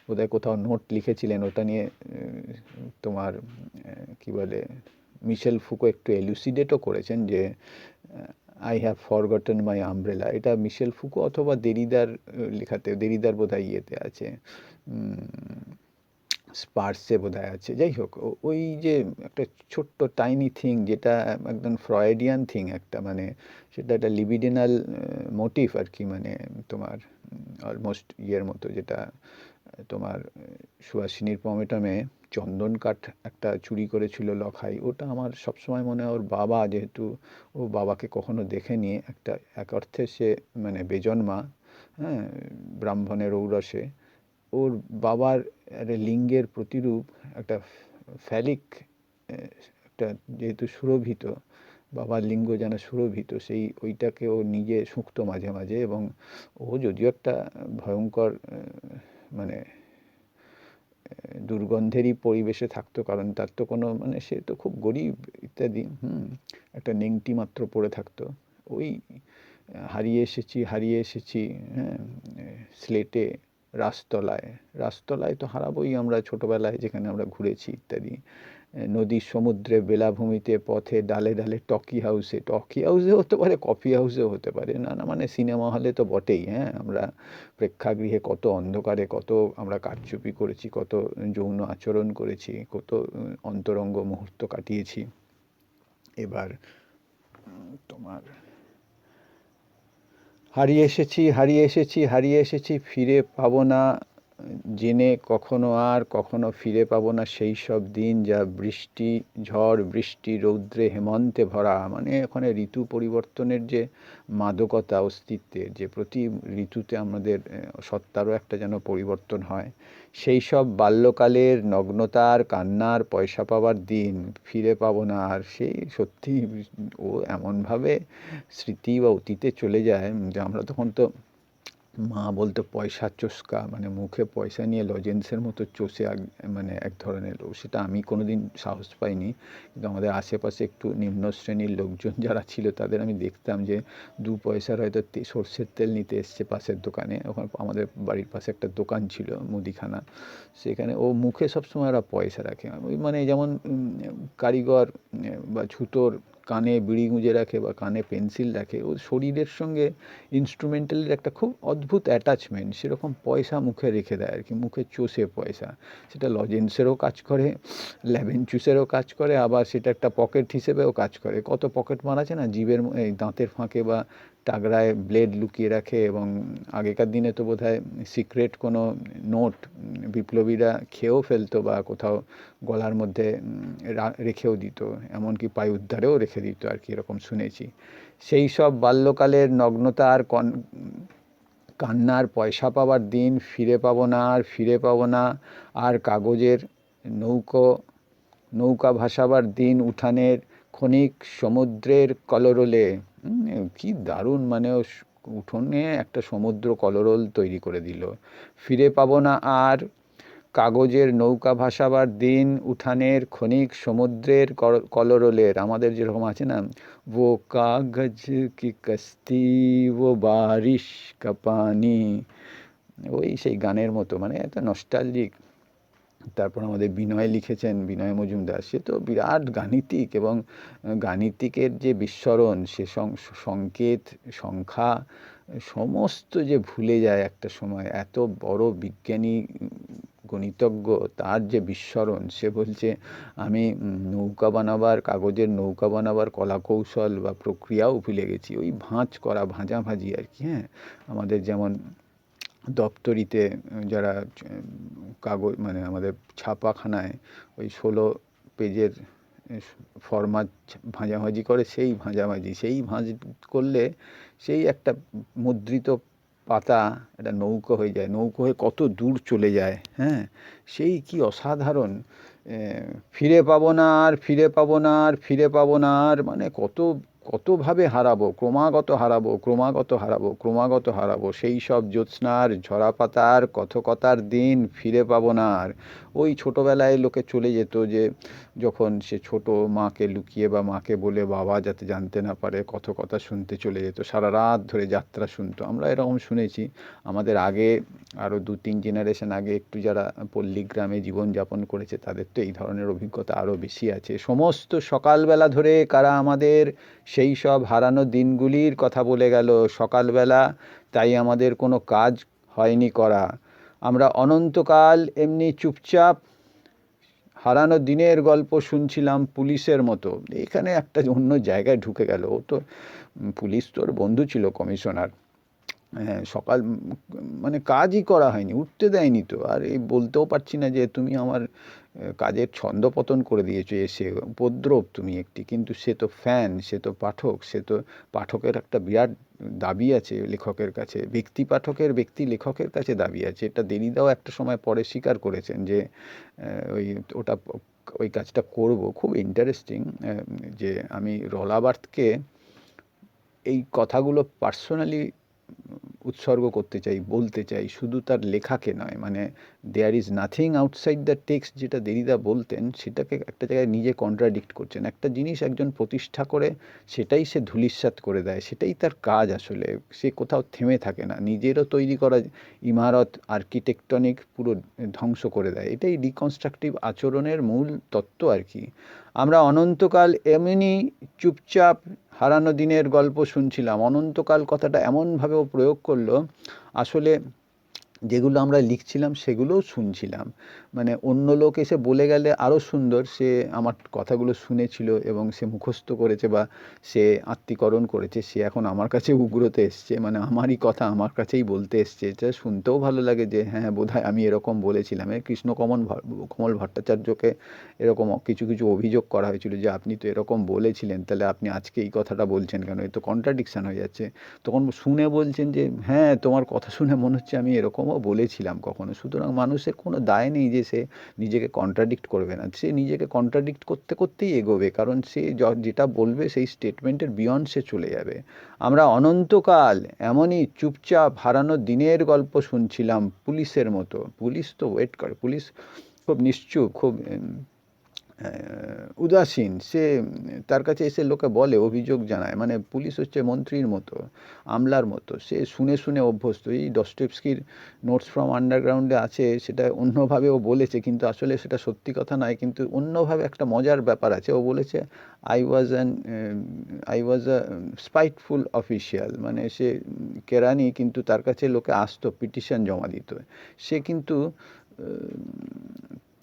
Speaker 1: বোধহয় কোথাও নোট লিখেছিলেন ওটা নিয়ে, তোমার কি বলে, মিশেল ফুকো একটু এলুসিডেটও করেছেন যে I have forgotten my umbrella. এটা মিশেল ফুকো অথবা দেরিদার লেখাতে, দেরিদার বোধহয় ইয়েতে আছে, স্পার্সে বোধহয় আছে। যাই হোক, ওই যে একটা ছোট্ট টাইনি থিং, যেটা একদম ফ্রয়েডিয়ান থিং একটা, মানে সেটা একটা লিবিডিনাল মোটিভ আর কি, মানে তোমার অলমোস্ট ইয়ের মতো, যেটা তোমার সুহাসিনীর পমেটামে চন্দন কাঠ একটা চুরি করেছিল লখাই, ওটা আমার সবসময় মনে হয় ওর বাবা, যেহেতু ও বাবাকে কখনো দেখেনি, একটা এক অর্থে সে মানে বেজন্মা, হ্যাঁ, ব্রাহ্মণের ঔরসে, ওর বাবার লিঙ্গের প্রতিরূপ একটা ফ্যালিক, একটা যেহেতু সুরভিত, বাবার লিঙ্গ যেন সুরভিত, সেই ওইটাকে ও নিজে শুঁকতো মাঝে মাঝে। এবং ও যদিও একটা ভয়ঙ্কর মানে দুর্গন্ধেরই পরিবেশে থাকতো, কারণ তার তো কোনো মানে সে তো খুব গরিব ইত্যাদি, একটা নেংটি মাত্র পড়ে থাকতো। ওই হারিয়ে এসেছি, হারিয়ে এসেছি, হ্যাঁ, স্লেটে, রাসতলায়, রাসতলায় তো হারাবোই আমরা ছোটোবেলায়, যেখানে আমরা ঘুরেছি ইত্যাদি, নদীর সমুদ্রে, বেলাভূমিতে, পথে, ডালে ডালে, টকি হাউসে, টকি হাউসে হতে পারে, কফি হাউসেও হতে পারে, না না মানে সিনেমা হলে তো বটেই, হ্যাঁ, আমরা প্রেক্ষাগৃহে কত অন্ধকারে কত আমরা কারচুপি করেছি, কত যৌন আচরণ করেছি, কত অন্তরঙ্গ মুহূর্ত কাটিয়েছি। এবার তোমার হারিয়ে এসেছি, হারিয়ে এসেছি, হারিয়ে এসেছি, ফিরে পাবো না জেনে কখনো, আর কখনো ফিরে পাবো না সেই সব দিন, যা বৃষ্টি, ঝড় বৃষ্টি, রৌদ্রে, হেমন্তে ভরা। মানে ওখানে ঋতু পরিবর্তনের যে মাদকতা অস্তিত্বের, যে প্রতি ঋতুতে আমাদের সত্তারও একটা যেন পরিবর্তন হয়, সেই সব বাল্যকালের নগ্নতার, কান্নার, পয়সা পাবার দিন ফিরে পাবো না আর। সেই সত্যি ও এমনভাবে স্মৃতি বা অতীতে চলে যায় যে আমরা তখন তো, মা বলতো পয়সা চোষকা, মানে মুখে পয়সা নিয়ে লজেন্সের মতো চষে মানে এক ধরনের লোক। সেটা আমি কোনোদিন সাহস পাইনি, কিন্তু আমাদের আশেপাশে একটু নিম্ন শ্রেণীর লোকজন যারা ছিল তাদের আমি দেখতাম যে 2 পয়সার হয়তো সর্ষের তেল নিতে এসছে পাশের দোকানে, ওখানে আমাদের বাড়ির পাশে একটা দোকান ছিল মুদিখানা, সেখানে ও মুখে সবসময় ওরা পয়সা রাখে। ওই মানে যেমন কারিগর বা ছুতোর কানে বিড়ি গুঁজে রাখে বা কানে পেন্সিল রাখে, ও শরীরের সঙ্গে ইনস্ট্রুমেন্টালের একটা খুব অদ্ভুত অ্যাটাচমেন্ট, সেরকম পয়সা মুখে রেখে দেয় আর কি, মুখে চষে পয়সা। সেটা লজেন্সেরও কাজ করে, লেমন জুসেরও কাজ করে, আবার সেটা একটা পকেট হিসেবেও কাজ করে। কত পকেট মার আছে না, জিভের এই দাঁতের ফাঁকে বা টাগরায় ব্লেড লুকিয়ে রাখে। এবং আগেকার দিনে তো বোধহয় সিক্রেট কোনো নোট বিপ্লবীরা খেয়েও ফেলতো বা কোথাও গলার মধ্যে রেখেও দিত, এমনকি পায়ুদ্ধারেও রেখে দিত আর কি, এরকম শুনেছি। সেই সব বাল্যকালের নগ্নতা আর কান্নার, পয়সা পাবার দিন ফিরে পাবো না আর, ফিরে পাবো না আর, কাগজের নৌকা ভাসাবার দিন, উঠানের ক্ষণিক সমুদ্রের কলরলে। কি দারুণ, মানে উঠোনে একটা সমুদ্র কলরল তৈরি করে দিল। ফিরে পাবো না আর, কাগজের নৌকা ভাসাবার দিন, উঠানের ক্ষণিক সমুদ্রের কলরলের। আমাদের যেরকম আছে না, वो कागज की कश्ती वो बारिश का पानी, ওই সেই গানের মতো, মানে একটা নস্টালজিক। তারপর আমাদের বিনয় লিখেছেন, বিনয় মজুমদার, সে তো বিরাট গাণিতিক, এবং গাণিতিকের যে বিস্মরণ, সে সংকেত, সংখ্যা সমস্ত যে ভুলে যায় একটা সময়, এত বড় বিজ্ঞানী গণিতজ্ঞ, তার যে বিস্মরণ, সে বলছে আমি নৌকা বানাবার, কাগজের নৌকা বানাবার কলাকৌশল বা প্রক্রিয়াও ভুলে গেছি। ওই ভাঁজ করা, ভাঁজাভাঁজি আর কি, হ্যাঁ, আমাদের যেমন দপ্তরিতে যারা কাগজ মানে আমাদের ছাপাখানায় ওই 16 পেজের ফরম্যাট ভাঁজাভাঁজি করে, সেই ভাঁজাভাঁজি, সেই ভাঁজ করলে সেই একটা মুদ্রিত পাতা একটা নৌকো হয়ে যায়, নৌকো হয়ে কত দূর চলে যায়, হ্যাঁ, সেই কি অসাধারণ। ফিরে পাবো না আর, ফিরে পাবো না আর, ফিরে পাবো না আর, মানে কত কতভাবে হারাবো, ক্রমাগত হারাবো সেই সব জ্যোৎস্নার ঝরাপাতার কথকতার দিন ফিরে পাবো না আর। ওই ছোটোবেলায় লোকে চলে যেত, যে যখন সে ছোট মাকে লুকিয়ে বা মাকে বলে বাবা যাতে জানতে না পারে কথকতা শুনতে চলে যেত, সারা রাত ধরে যাত্রা শুনতো। আমরা এরকম শুনেছি। আমাদের আগে আরও 2-3 জেনারেশন আগে একটু যারা পল্লীগ্রামে জীবনযাপন করেছে তাদের তো এই ধরনের অভিজ্ঞতা আরও বেশি আছে। সমস্ত সকালবেলা ধরে কারা আমাদের সেই সব হারানো দিনগুলির কথা বলে গেল সকালবেলা, তাই আমাদের কোনো কাজ হয়নি করা। আমরা অনন্তকাল এমনি চুপচাপ হারানো দিনের গল্প শুনছিলাম পুলিশের মতো। এখানে একটা অন্য জায়গায় ঢুকে গেল। ও তো পুলিশ তোর বন্ধু ছিল, কমিশনার। হ্যাঁ, সকাল মানে কাজই করা হয়নি, উঠতে দেয়নি তো। আর এই বলতেও পারছি না যে তুমি আমার কাজের ছন্দপতন করে দিয়েছো এসে, উপদ্রব তুমি একটি। কিন্তু সে তো ফ্যান, সে তো পাঠক, সে তো পাঠকের একটা বিরাট দাবি আছে লেখকের কাছে, ব্যক্তি পাঠকের, ব্যক্তি লেখকের কাছে দাবি আছে। এটা দেরিদাও একটা সময় পরে স্বীকার করেছেন যে ওই ওটা ওই কাজটা করব। খুব ইন্টারেস্টিং যে আমি রলাবার্থকে এই কথাগুলো পার্সোনালি উৎসর্গ করতে চাই, বলতে চাই, শুধু তার লেখাকে নয়। মানে there is nothing outside the text, যেটা দেরিদা বলতেন, সেটাকে একটা জায়গায় নিজে কন্ট্রাডিক্ট করছেন। একটা জিনিস একজন প্রতিষ্ঠা করে সেটাই সে ধূলিসাৎ করে দেয়, সেটাই তার কাজ আসলে। সে কোথাও থেমে থাকে না, নিজেরও তৈরি করা ইমারত আর্কিটেকটনিক পুরো ধ্বংস করে দেয়। এটাই ডিকনস্ট্রাকটিভ আচরণের মূল তত্ত্ব আর কি। আমরা অনন্তকাল এমনি চুপচাপ হারানো দিনের গল্প শুনছিলাম। অনন্তকাল কথাটা এমনভাবেও প্রয়োগ করলো, আসলে যেগুলো আমরা লিখছিলাম সেগুলোও শুনছিলাম। মানে অন্য লোক এসে বলে গেলে আরও সুন্দর, সে আমার কথাগুলো শুনেছিল এবং সে মুখস্থ করেছে বা সে আত্মীকরণ করেছে, সে এখন আমার কাছে উগ্রতে এসছে, মানে আমারই কথা আমার কাছেই বলতে এসছে। এটা শুনতেও ভালো লাগে যে হ্যাঁ বোধহয় আমি এরকম বলেছিলাম। কমল ভট্টাচার্যকে এরকম কিছু কিছু অভিযোগ করা হয়েছিল যে আপনি তো এরকম বলেছিলেন, তাহলে আপনি আজকে এই কথাটা বলছেন কেন, এ তো কন্ট্রাডিকশান হয়ে যাচ্ছে। তখন শুনে বলছেন যে হ্যাঁ তোমার কথা শুনে মনে হচ্ছে আমি এরকমও বলেছিলাম কখনো। সুতরাং মানুষের কোনো দায় নেই যে সে নিজেকে কন্ট্রাডিক্ট করবে না, সে নিজেকে কন্ট্রাডিক্ট করতে করতেই এগোবে, কারণ সে যেটা বলবে সেই স্টেটমেন্টের বিয়ন্ড সে চলে যাবে। আমরা অনন্তকাল এমনই চুপচাপ হারানো দিনের গল্প শুনছিলাম পুলিশের মতো। পুলিশ তো ওয়েট করে, পুলিশ খুব নিশ্চুপ, খুব উদাসীন। সে তার কাছে এসে লোকে বলে, অভিযোগ জানায়, মানে পুলিশ হচ্ছে মন্ত্রীর মতো, আমলার মতো। সে শুনে শুনে অভ্যস্ত। এই ডস্টয়েভস্কির নোটস ফ্রম আন্ডারগ্রাউন্ডে আছে, সেটা অন্যভাবে ও বলেছে, কিন্তু আসলে সেটা সত্যি কথা নয়, কিন্তু অন্যভাবে একটা মজার ব্যাপার আছে। ও বলেছে আই ওয়াজ আ স্পাইটফুল অফিসিয়াল। মানে সে কেরানি, কিন্তু তার কাছে লোকে আসতো পিটিশন জমা দিত। সে কিন্তু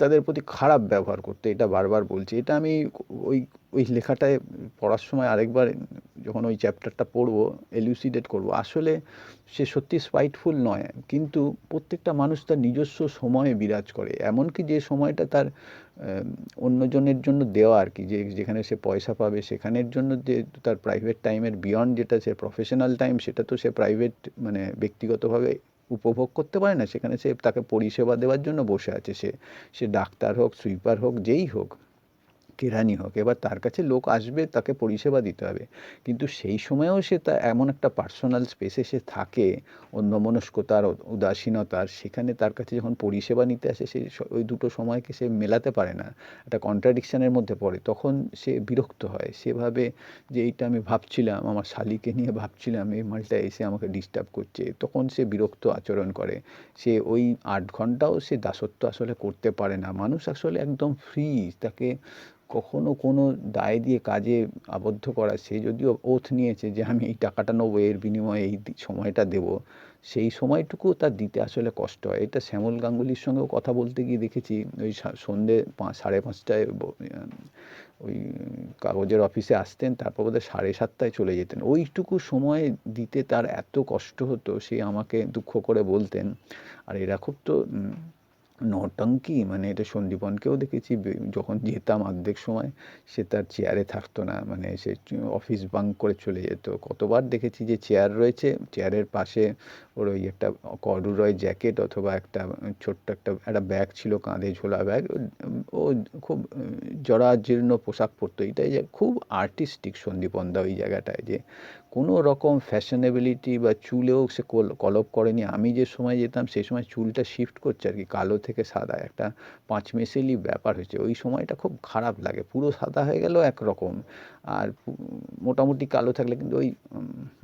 Speaker 1: তাদের প্রতি খারাপ ব্যবহার করতে, এটা বারবার বলছি। এটা আমি ওই ওই লেখাটায় পড়ার সময় আরেকবার যখন ওই চ্যাপ্টারটা পড়বো এলুসিডেট করব। আসলে সে সত্যি স্পাইটফুল নয়, কিন্তু প্রত্যেকটা মানুষ তার নিজস্ব সময়ে বিরাজ করে, এমনকি যে সময়টা তার অন্যজনের জন্য দেওয়া আর কি, যে যেখানে সে পয়সা পাবে সেখানের জন্য, যে তার প্রাইভেট টাইমের বিয়ন্ড যেটা সে প্রফেশনাল টাইম, সেটা তো সে প্রাইভেট মানে ব্যক্তিগতভাবে উপভোগ করতে পারে না। সেখানে সে তাকে পরিষেবা দেওয়ার জন্য বসে আছে। সে সে ডাক্তার হোক, সুইপার হোক, যেই হোক, কেরানি হোক, এবার তার কাছে লোক আসবে, তাকে পরিষেবা দিতে হবে। কিন্তু সেই সময়েও সে তা এমন একটা পার্সোনাল স্পেসে সে থাকে, অন্যমনস্কতার, উদাসীনতার, সেখানে তার কাছে যখন পরিষেবা নিতে আসে, সে ওই দুটো সময়কে সে মেলাতে পারে না, একটা কন্ট্রাডিকশানের মধ্যে পড়ে। তখন সে বিরক্ত হয়, সেভাবে যে এইটা আমি ভাবছিলাম, আমার শালিকে নিয়ে ভাবছিলাম, এই মালটা এসে আমাকে ডিস্টার্ব করছে, তখন সে বিরক্ত আচরণ করে। সে ওই 8 ঘন্টাও সে দাসত্ব আসলে করতে পারে না। মানুষ আসলে একদম ফ্রি, তাকে কখনো কোনো দায় দিয়ে কাজে আবদ্ধ করা। সে যদিও ওথ নিয়েছে যে আমি এই টাকাটা নেবো, এর বিনিময়ে এই সময়টা দেব, সেই সময়টুকু তার দিতে আসলে কষ্ট হয়। এটা শ্যামল গাঙ্গুলির সঙ্গেও কথা বলতে গিয়ে দেখেছি। ওই সন্ধ্যে 5-5:30টায় ওই কাগজের অফিসে আসতেন, তারপর বোধহয় 7:30টায় চলে যেতেন। ওইটুকু সময় দিতে তার এত কষ্ট হতো, সে আমাকে দুঃখ করে বলতেন। আর এরা খুব তো নটঙ্কি মানে এটা সন্দীপনকেও দেখেছি যখন যেতাম অর্ধেক সময় সে তার চেয়ারে থাকতো না, মানে সে অফিস বাঙ্ক করে চলে যেত। কতবার দেখেছি যে চেয়ার রয়েছে, চেয়ারের পাশে ওর ওই একটা কর্ডুরয় জ্যাকেট অথবা একটা ছোট্ট একটা একটা ব্যাগ ছিল, কাঁধে ঝোলা ব্যাগ। ও খুব জরাজীর্ণ পোশাক পরতো। এটাই যে খুব আর্টিস্টিক সন্দীপনদা ওই জায়গাটায়, যে কোনো রকম ফ্যাশনেবিলিটি বা চুলেও সে কলপ করেনি। আমি যে সময় যেতাম সেই সময় চুলটা শিফট করছে আর কি, কালো থেকে সাদা একটা পাঁচমেশালি ব্যাপার হয়েছে। ওই সময়টা খুব খারাপ লাগে, পুরো সাদা হয়ে গেল একরকম, আর মোটামুটি কালো থাকলে কিন্তু ওই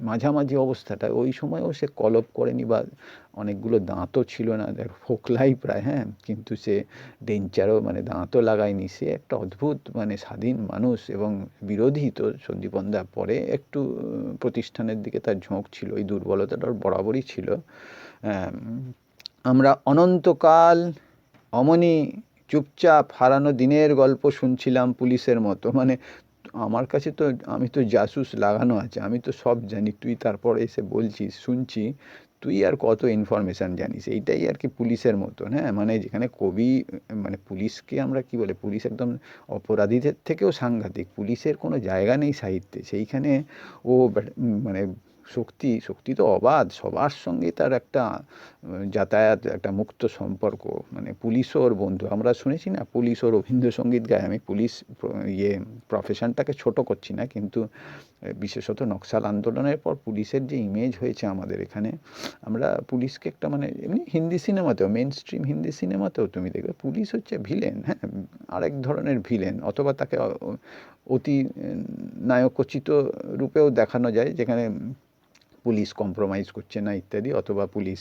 Speaker 1: মাঝামাঝি অবস্থাটা, ওই সময়ও সে কলপ করেনি, বা অনেকগুলো দাঁতও ছিল না, ফোকলাই প্রায়, হ্যাঁ, কিন্তু সে ডেঞ্চারও মানে দাঁতও লাগায়নি। সে একটা অদ্ভুত মানে স্বাধীন মানুষ এবং বিরোধী তো সন্দীপনদা। পরে একটু প্রতিষ্ঠানের দিকে তার ঝোঁক ছিল, এই দুর্বলতাটা ওর বরাবরই ছিল। আমরা অনন্তকাল অমনি চুপচাপ হারানো দিনের গল্প শুনছিলাম পুলিশের মতো। মানে আমার কাছে তো, আমি তো জাসুস লাগানো আছে, আমি তো সব জানি, তুই তারপর এসে বলছিস, শুনছি, তুই আর কত ইনফরমেশান জানিস, এইটাই আর কি পুলিশের মতন। হ্যাঁ, মানে যেখানে কবি, মানে পুলিশকে আমরা কি বলে, পুলিশ একদম অপরাধীদের থেকেও সাংঘাতিক, পুলিশের কোনো জায়গা নেই সাহিত্যে, সেইখানে ও মানে শক্তি, শক্তি তো অবাধ, সবার সঙ্গে তার একটা যাতায়াত, একটা মুক্ত সম্পর্ক, মানে পুলিশও ওর বন্ধু। আমরা শুনেছি না, পুলিশ ও রবীন্দ্রসঙ্গীত গায়। আমি পুলিশ প্রফেশনটাকে ছোট করছি না, কিন্তু বিশেষত নকশাল আন্দোলনের পর পুলিশের যে ইমেজ হয়েছে আমাদের এখানে, আমরা পুলিশকে একটা মানে এমনি হিন্দি সিনেমাতেও, মেন স্ট্রিম হিন্দি সিনেমাতেও তুমি দেখবে পুলিশ হচ্ছে ভিলেন, হ্যাঁ, আরেক ধরনের ভিলেন, অথবা তাকে অতি নায়কোচিত রূপেও দেখানো যায়, যেখানে পুলিশ কম্প্রোমাইজ করছে না ইত্যাদি, অথবা পুলিশ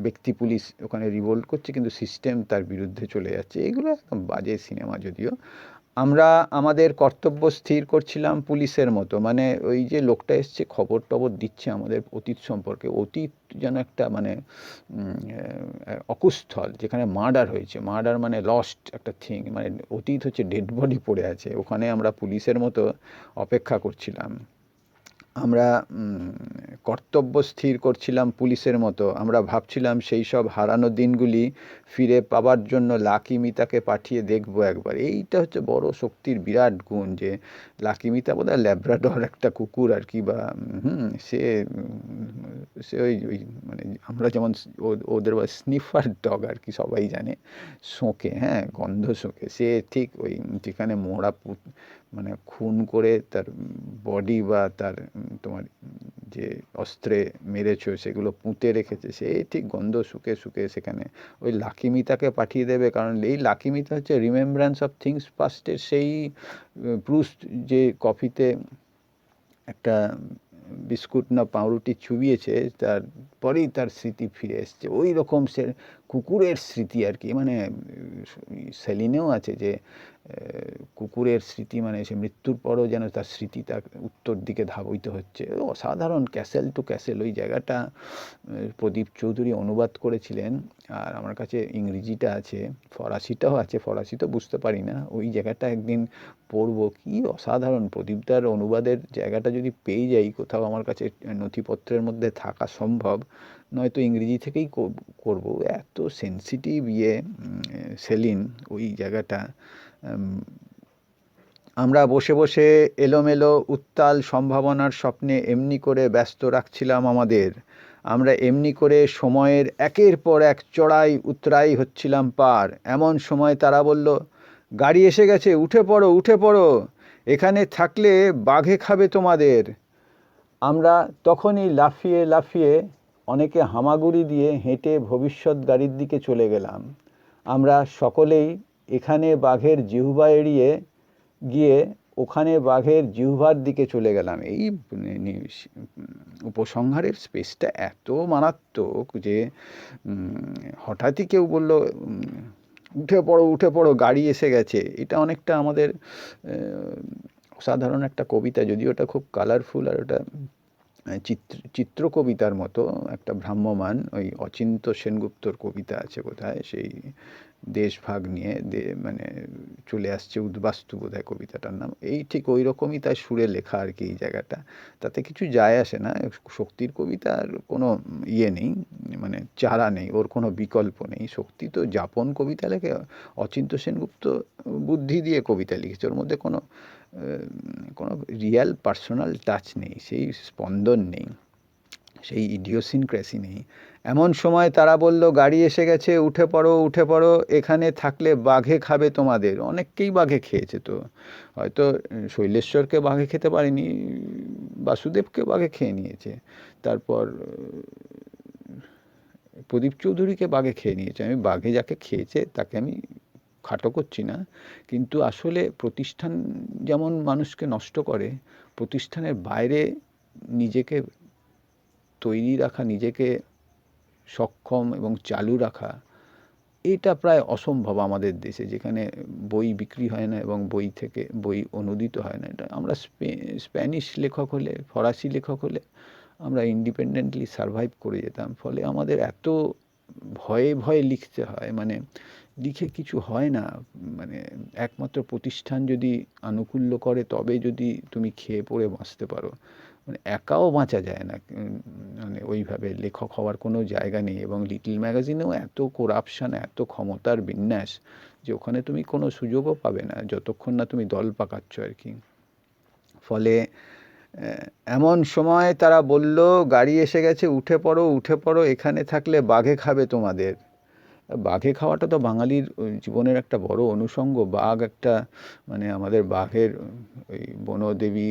Speaker 1: ব্যক্তি পুলিশ ওখানে রিভোল্ট করছে কিন্তু সিস্টেম তার বিরুদ্ধে চলে যাচ্ছে। এগুলো একদম বাজে সিনেমা। যদিও আমরা আমাদের কর্তব্য স্থির করছিলাম পুলিশের মতো, মানে ওই যে লোকটা এসছে খবর টবর দিচ্ছে আমাদের অতীত সম্পর্কে, অতীত যেন একটা মানে অকুস্থল, যেখানে মার্ডার হয়েছে, মার্ডার মানে লস্ট একটা থিং, মানে অতীত হচ্ছে ডেড বডি পড়ে আছে, ওখানে আমরা পুলিশের মতো অপেক্ষা করছিলাম। আমরা কর্তব্য স্থির করছিলাম পুলিশের মতো, আমরা ভাবছিলাম সেই সব হারানো দিনগুলি ফিরে পাবার জন্য লাকি মিতাকে পাঠিয়ে দেখবো একবার। এইটা হচ্ছে বড় শক্তির বিরাট গুণ, যে লাকি মিতা বোধহয় ল্যাব্রাডর একটা কুকুর আর কি, বা সে সে ওই ওই মানে আমরা যেমন ওদের স্নিফার ডগ আর কি, সবাই জানে, শোঁকে, হ্যাঁ, গন্ধ শোঁকে, সে ঠিক ওই যেখানে মোড়া মানে খুন করে তার বডি বা তার তোমার যে অস্ত্রে মেরেছো সেগুলো পুঁতে রেখেছে, সে ঠিক গন্ধ শুকে শুকে সেখানে ওই লাকি মিতাকে পাঠিয়ে দেবে। কারণ এই লাকি মিতা হচ্ছে রিমেম্ব্রান্স অফ থিংস পাস্টের সেই প্রুস্ট, যে কফিতে একটা বিস্কুট না পাউরুটি চুবিয়েছে, তারপরেই তার স্মৃতি ফিরে এসছে, ওই রকম সে কুকুরের স্মৃতি আর কি। মানে সেলিনেও আছে যে কুকুরের স্মৃতি, মানে সে মৃত্যুর পরও যেন তার স্মৃতি তার উত্তর দিকে ধাবিত হচ্ছে। অসাধারণ, ক্যাসেল টু ক্যাসেল ওই জায়গাটা প্রদীপ চৌধুরী অনুবাদ করেছিলেন, আর আমার কাছে ইংরেজিটা আছে, ফরাসিটাও আছে, ফরাসি তো বুঝতে পারি না, ওই জায়গাটা একদিন পড়বো। কি অসাধারণ প্রদীপদার অনুবাদের জায়গাটা যদি পেয়ে যাই কোথাও, আমার কাছে নথিপত্রের মধ্যে থাকা সম্ভব, নয়তো ইংরেজি থেকেই করব। এত সেন্সিটিভ সেলিন ওই জায়গাটা। আমরা বসে বসে এলোমেলো উত্তাল সম্ভাবনার স্বপ্নে এমনি করে ব্যস্ত রাখছিলাম আমাদের। আমরা এমনি করে সময়ের একের পর এক চড়াই উতরাই হচ্ছিলাম পার। এমন সময় তারা বলল, গাড়ি এসে গেছে, উঠে পড়ো, উঠে পড়ো, এখানে থাকলে বাঘে খাবে তোমাদের। আমরা তখনই লাফিয়ে লাফিয়ে, অনেকে হামাগুড়ি দিয়ে হেঁটে ভবিষ্যৎ গাড়ির দিকে চলে গেলাম। আমরা সকলেই এখানে বাঘের জিহ্বা এড়িয়ে গিয়ে ওখানে বাঘের জিহ্বার দিকে চলে গেলাম। এই উপসংহারের স্পেসটা এত মারাত্মক যে হঠাৎই কেউ বলল, উঠে পড়ো, উঠে পড়ো, গাড়ি এসে গেছে। এটা অনেকটা আমাদের অসাধারণ একটা কবিতা, যদিও ওটা খুব কালারফুল, আর ওটা চিত্র কবিতার মতো একটা ভ্রাম্যমান, ওই অচিন্ত্য সেনগুপ্তর কবিতা আছে কোথায়, সেই দেশভাগ নিয়ে মানে চলে আসছে উদ্বাস্তু বোধহয় কবিতাটার নাম। এই ঠিক ওই রকমই তার সুরে লেখা আর কি এই জায়গাটা। তাতে কিছু যায় আসে না। শক্তির কবিতার কোনো ইয়ে নেই, মানে চারা নেই, ওর কোনো বিকল্প নেই। শক্তি তো যাপন কবিতা লেখে, অচিন্ত্য সেনগুপ্ত বুদ্ধি দিয়ে কবিতা লিখেছে, ওর মধ্যে কোনো রিয়াল পার্সোনাল টাচ নেই, সেই স্পন্দন নেই, সেই ইডিওসিনক্রেসি নেই। এমন সময় তারা বলল, গাড়ি এসে গেছে, উঠে পড়ো উঠে পড়ো, এখানে থাকলে বাঘে খাবে তোমাদের। অনেককেই বাঘে খেয়েছে তো, হয়তো শৈলেশ্বরকে বাঘে খেতে পারেনি, বাসুদেবকে বাঘে খেয়ে নিয়েছে, তারপর প্রদীপ চৌধুরীকে বাঘে খেয়ে নিয়েছে। আমি বাঘে যাকে খেয়েছে তাকে আমি খাটো করছি না, কিন্তু আসলে প্রতিষ্ঠান যেমন মানুষকে নষ্ট করে, প্রতিষ্ঠানের বাইরে নিজেকে তৈরি রাখা, নিজেকে সক্ষম এবং চালু রাখা, এটা প্রায় অসম্ভব আমাদের দেশে, যেখানে বই বিক্রি হয় না এবং বই অনুদিত হয় না। এটা আমরা স্প্যানিশ লেখক হলে, ফরাসি লেখক হলে আমরা ইন্ডিপেন্ডেন্টলি সারভাইভ করে যেতাম। ফলে আমাদের এত ভয়ে ভয়ে লিখতে হয়, মানে লিখে কিছু হয় না, মানে একমাত্র প্রতিষ্ঠান যদি আনুকূল্য করে তবে যদি তুমি খেয়ে পড়ে বাঁচতে পারো, মানে একাও বাঁচা যায় না। মানে ওইভাবে লেখক হওয়ার কোনো জায়গা নেই। এবং লিটল ম্যাগাজিনেও এত করাপশান, এত ক্ষমতার বিন্যাস যে ওখানে তুমি কোনো সুযোগও পাবে না যতক্ষণ না তুমি দল পাকাচ্ছ আর কি। ফলে এমন সময় তারা বলল, গাড়ি এসে গেছে, উঠে পড়ো উঠে পড়ো, এখানে থাকলে বাঘে খাবে তোমাদের। বাঘে খাওয়াটা তো বাঙালির জীবনের একটা বড় অনুষঙ্গ। বাঘ একটা, মানে আমাদের বাঘের ওই বনদেবী,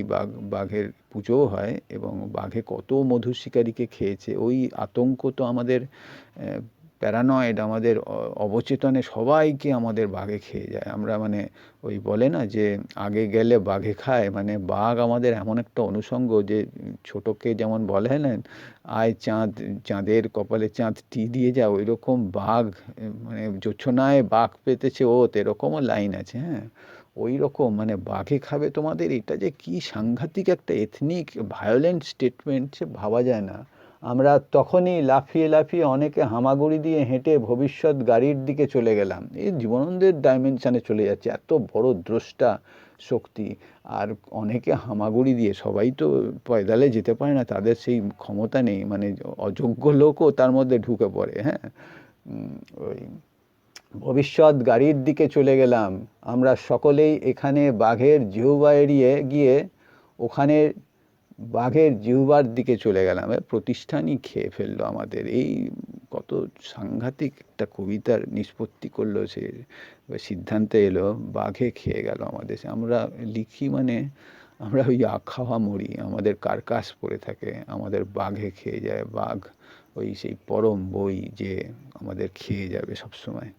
Speaker 1: বাঘের পুজোও হয়, এবং বাঘে কত মধু শিকারীকে খেয়েছে, ওই আতঙ্ক তো আমাদের প্যারানয়েড, আমাদের অবচেতনে সবাইকে আমাদের বাঘে খেয়ে যায়। আমরা মানে ওই বলে না যে আগে গেলে বাঘে খায়, মানে বাঘ আমাদের এমন একটা অনুষঙ্গ যে ছোটোকে যেমন বলে না, আয় চাঁদ, চাঁদের কপালে চাঁদ টি দিয়ে যা, ওই রকম বাঘ, মানে জোছনায় বাঘ পেতেছে ওত, এরকমও লাইন আছে। হ্যাঁ, ওই রকম মানে বাঘে খাবে তোমাদের, এটা যে কি সাংঘাতিক একটা এথনিক ভায়োলেন্ট স্টেটমেন্ট, সে ভাবা যায় না। আমরা তখনই লাফিয়ে লাফিয়ে অনেকে হামাগুড়ি দিয়ে হেঁটে ভবিষ্যৎ গাড়ির দিকে চলে গেলাম। এই জীবনানন্দের ডাইমেনশানে চলে যাচ্ছে, এত বড় দ্রষ্টা শক্তি। আর অনেকে হামাগুড়ি দিয়ে, সবাই তো পয়দালে যেতে পারে না, তাদের সেই ক্ষমতা নেই, মানে অযোগ্য লোকও তার মধ্যে ঢুকে পড়ে। হ্যাঁ, ওই ভবিষ্যৎ গাড়ির দিকে চলে গেলাম আমরা সকলেই, এখানে বাঘের জিহ্বা এড়িয়ে গিয়ে ওখানে বাঘের জিহ্বার দিকে চলে গেলাম। প্রতিষ্ঠানই খেয়ে ফেললো আমাদের। এই কত সাংঘাতিক একটা কবিতার নিষ্পত্তি করলো সে, সিদ্ধান্তে এলো, বাঘে খেয়ে গেল আমাদের। আমরা লিখি মানে আমরা ওই খাওয়া মরি, আমাদের কার্কাস পড়ে থাকে, আমাদের বাঘে খেয়ে যায়। বাঘ ওই সেই পরম বই যে আমাদের খেয়ে যাবে সবসময়।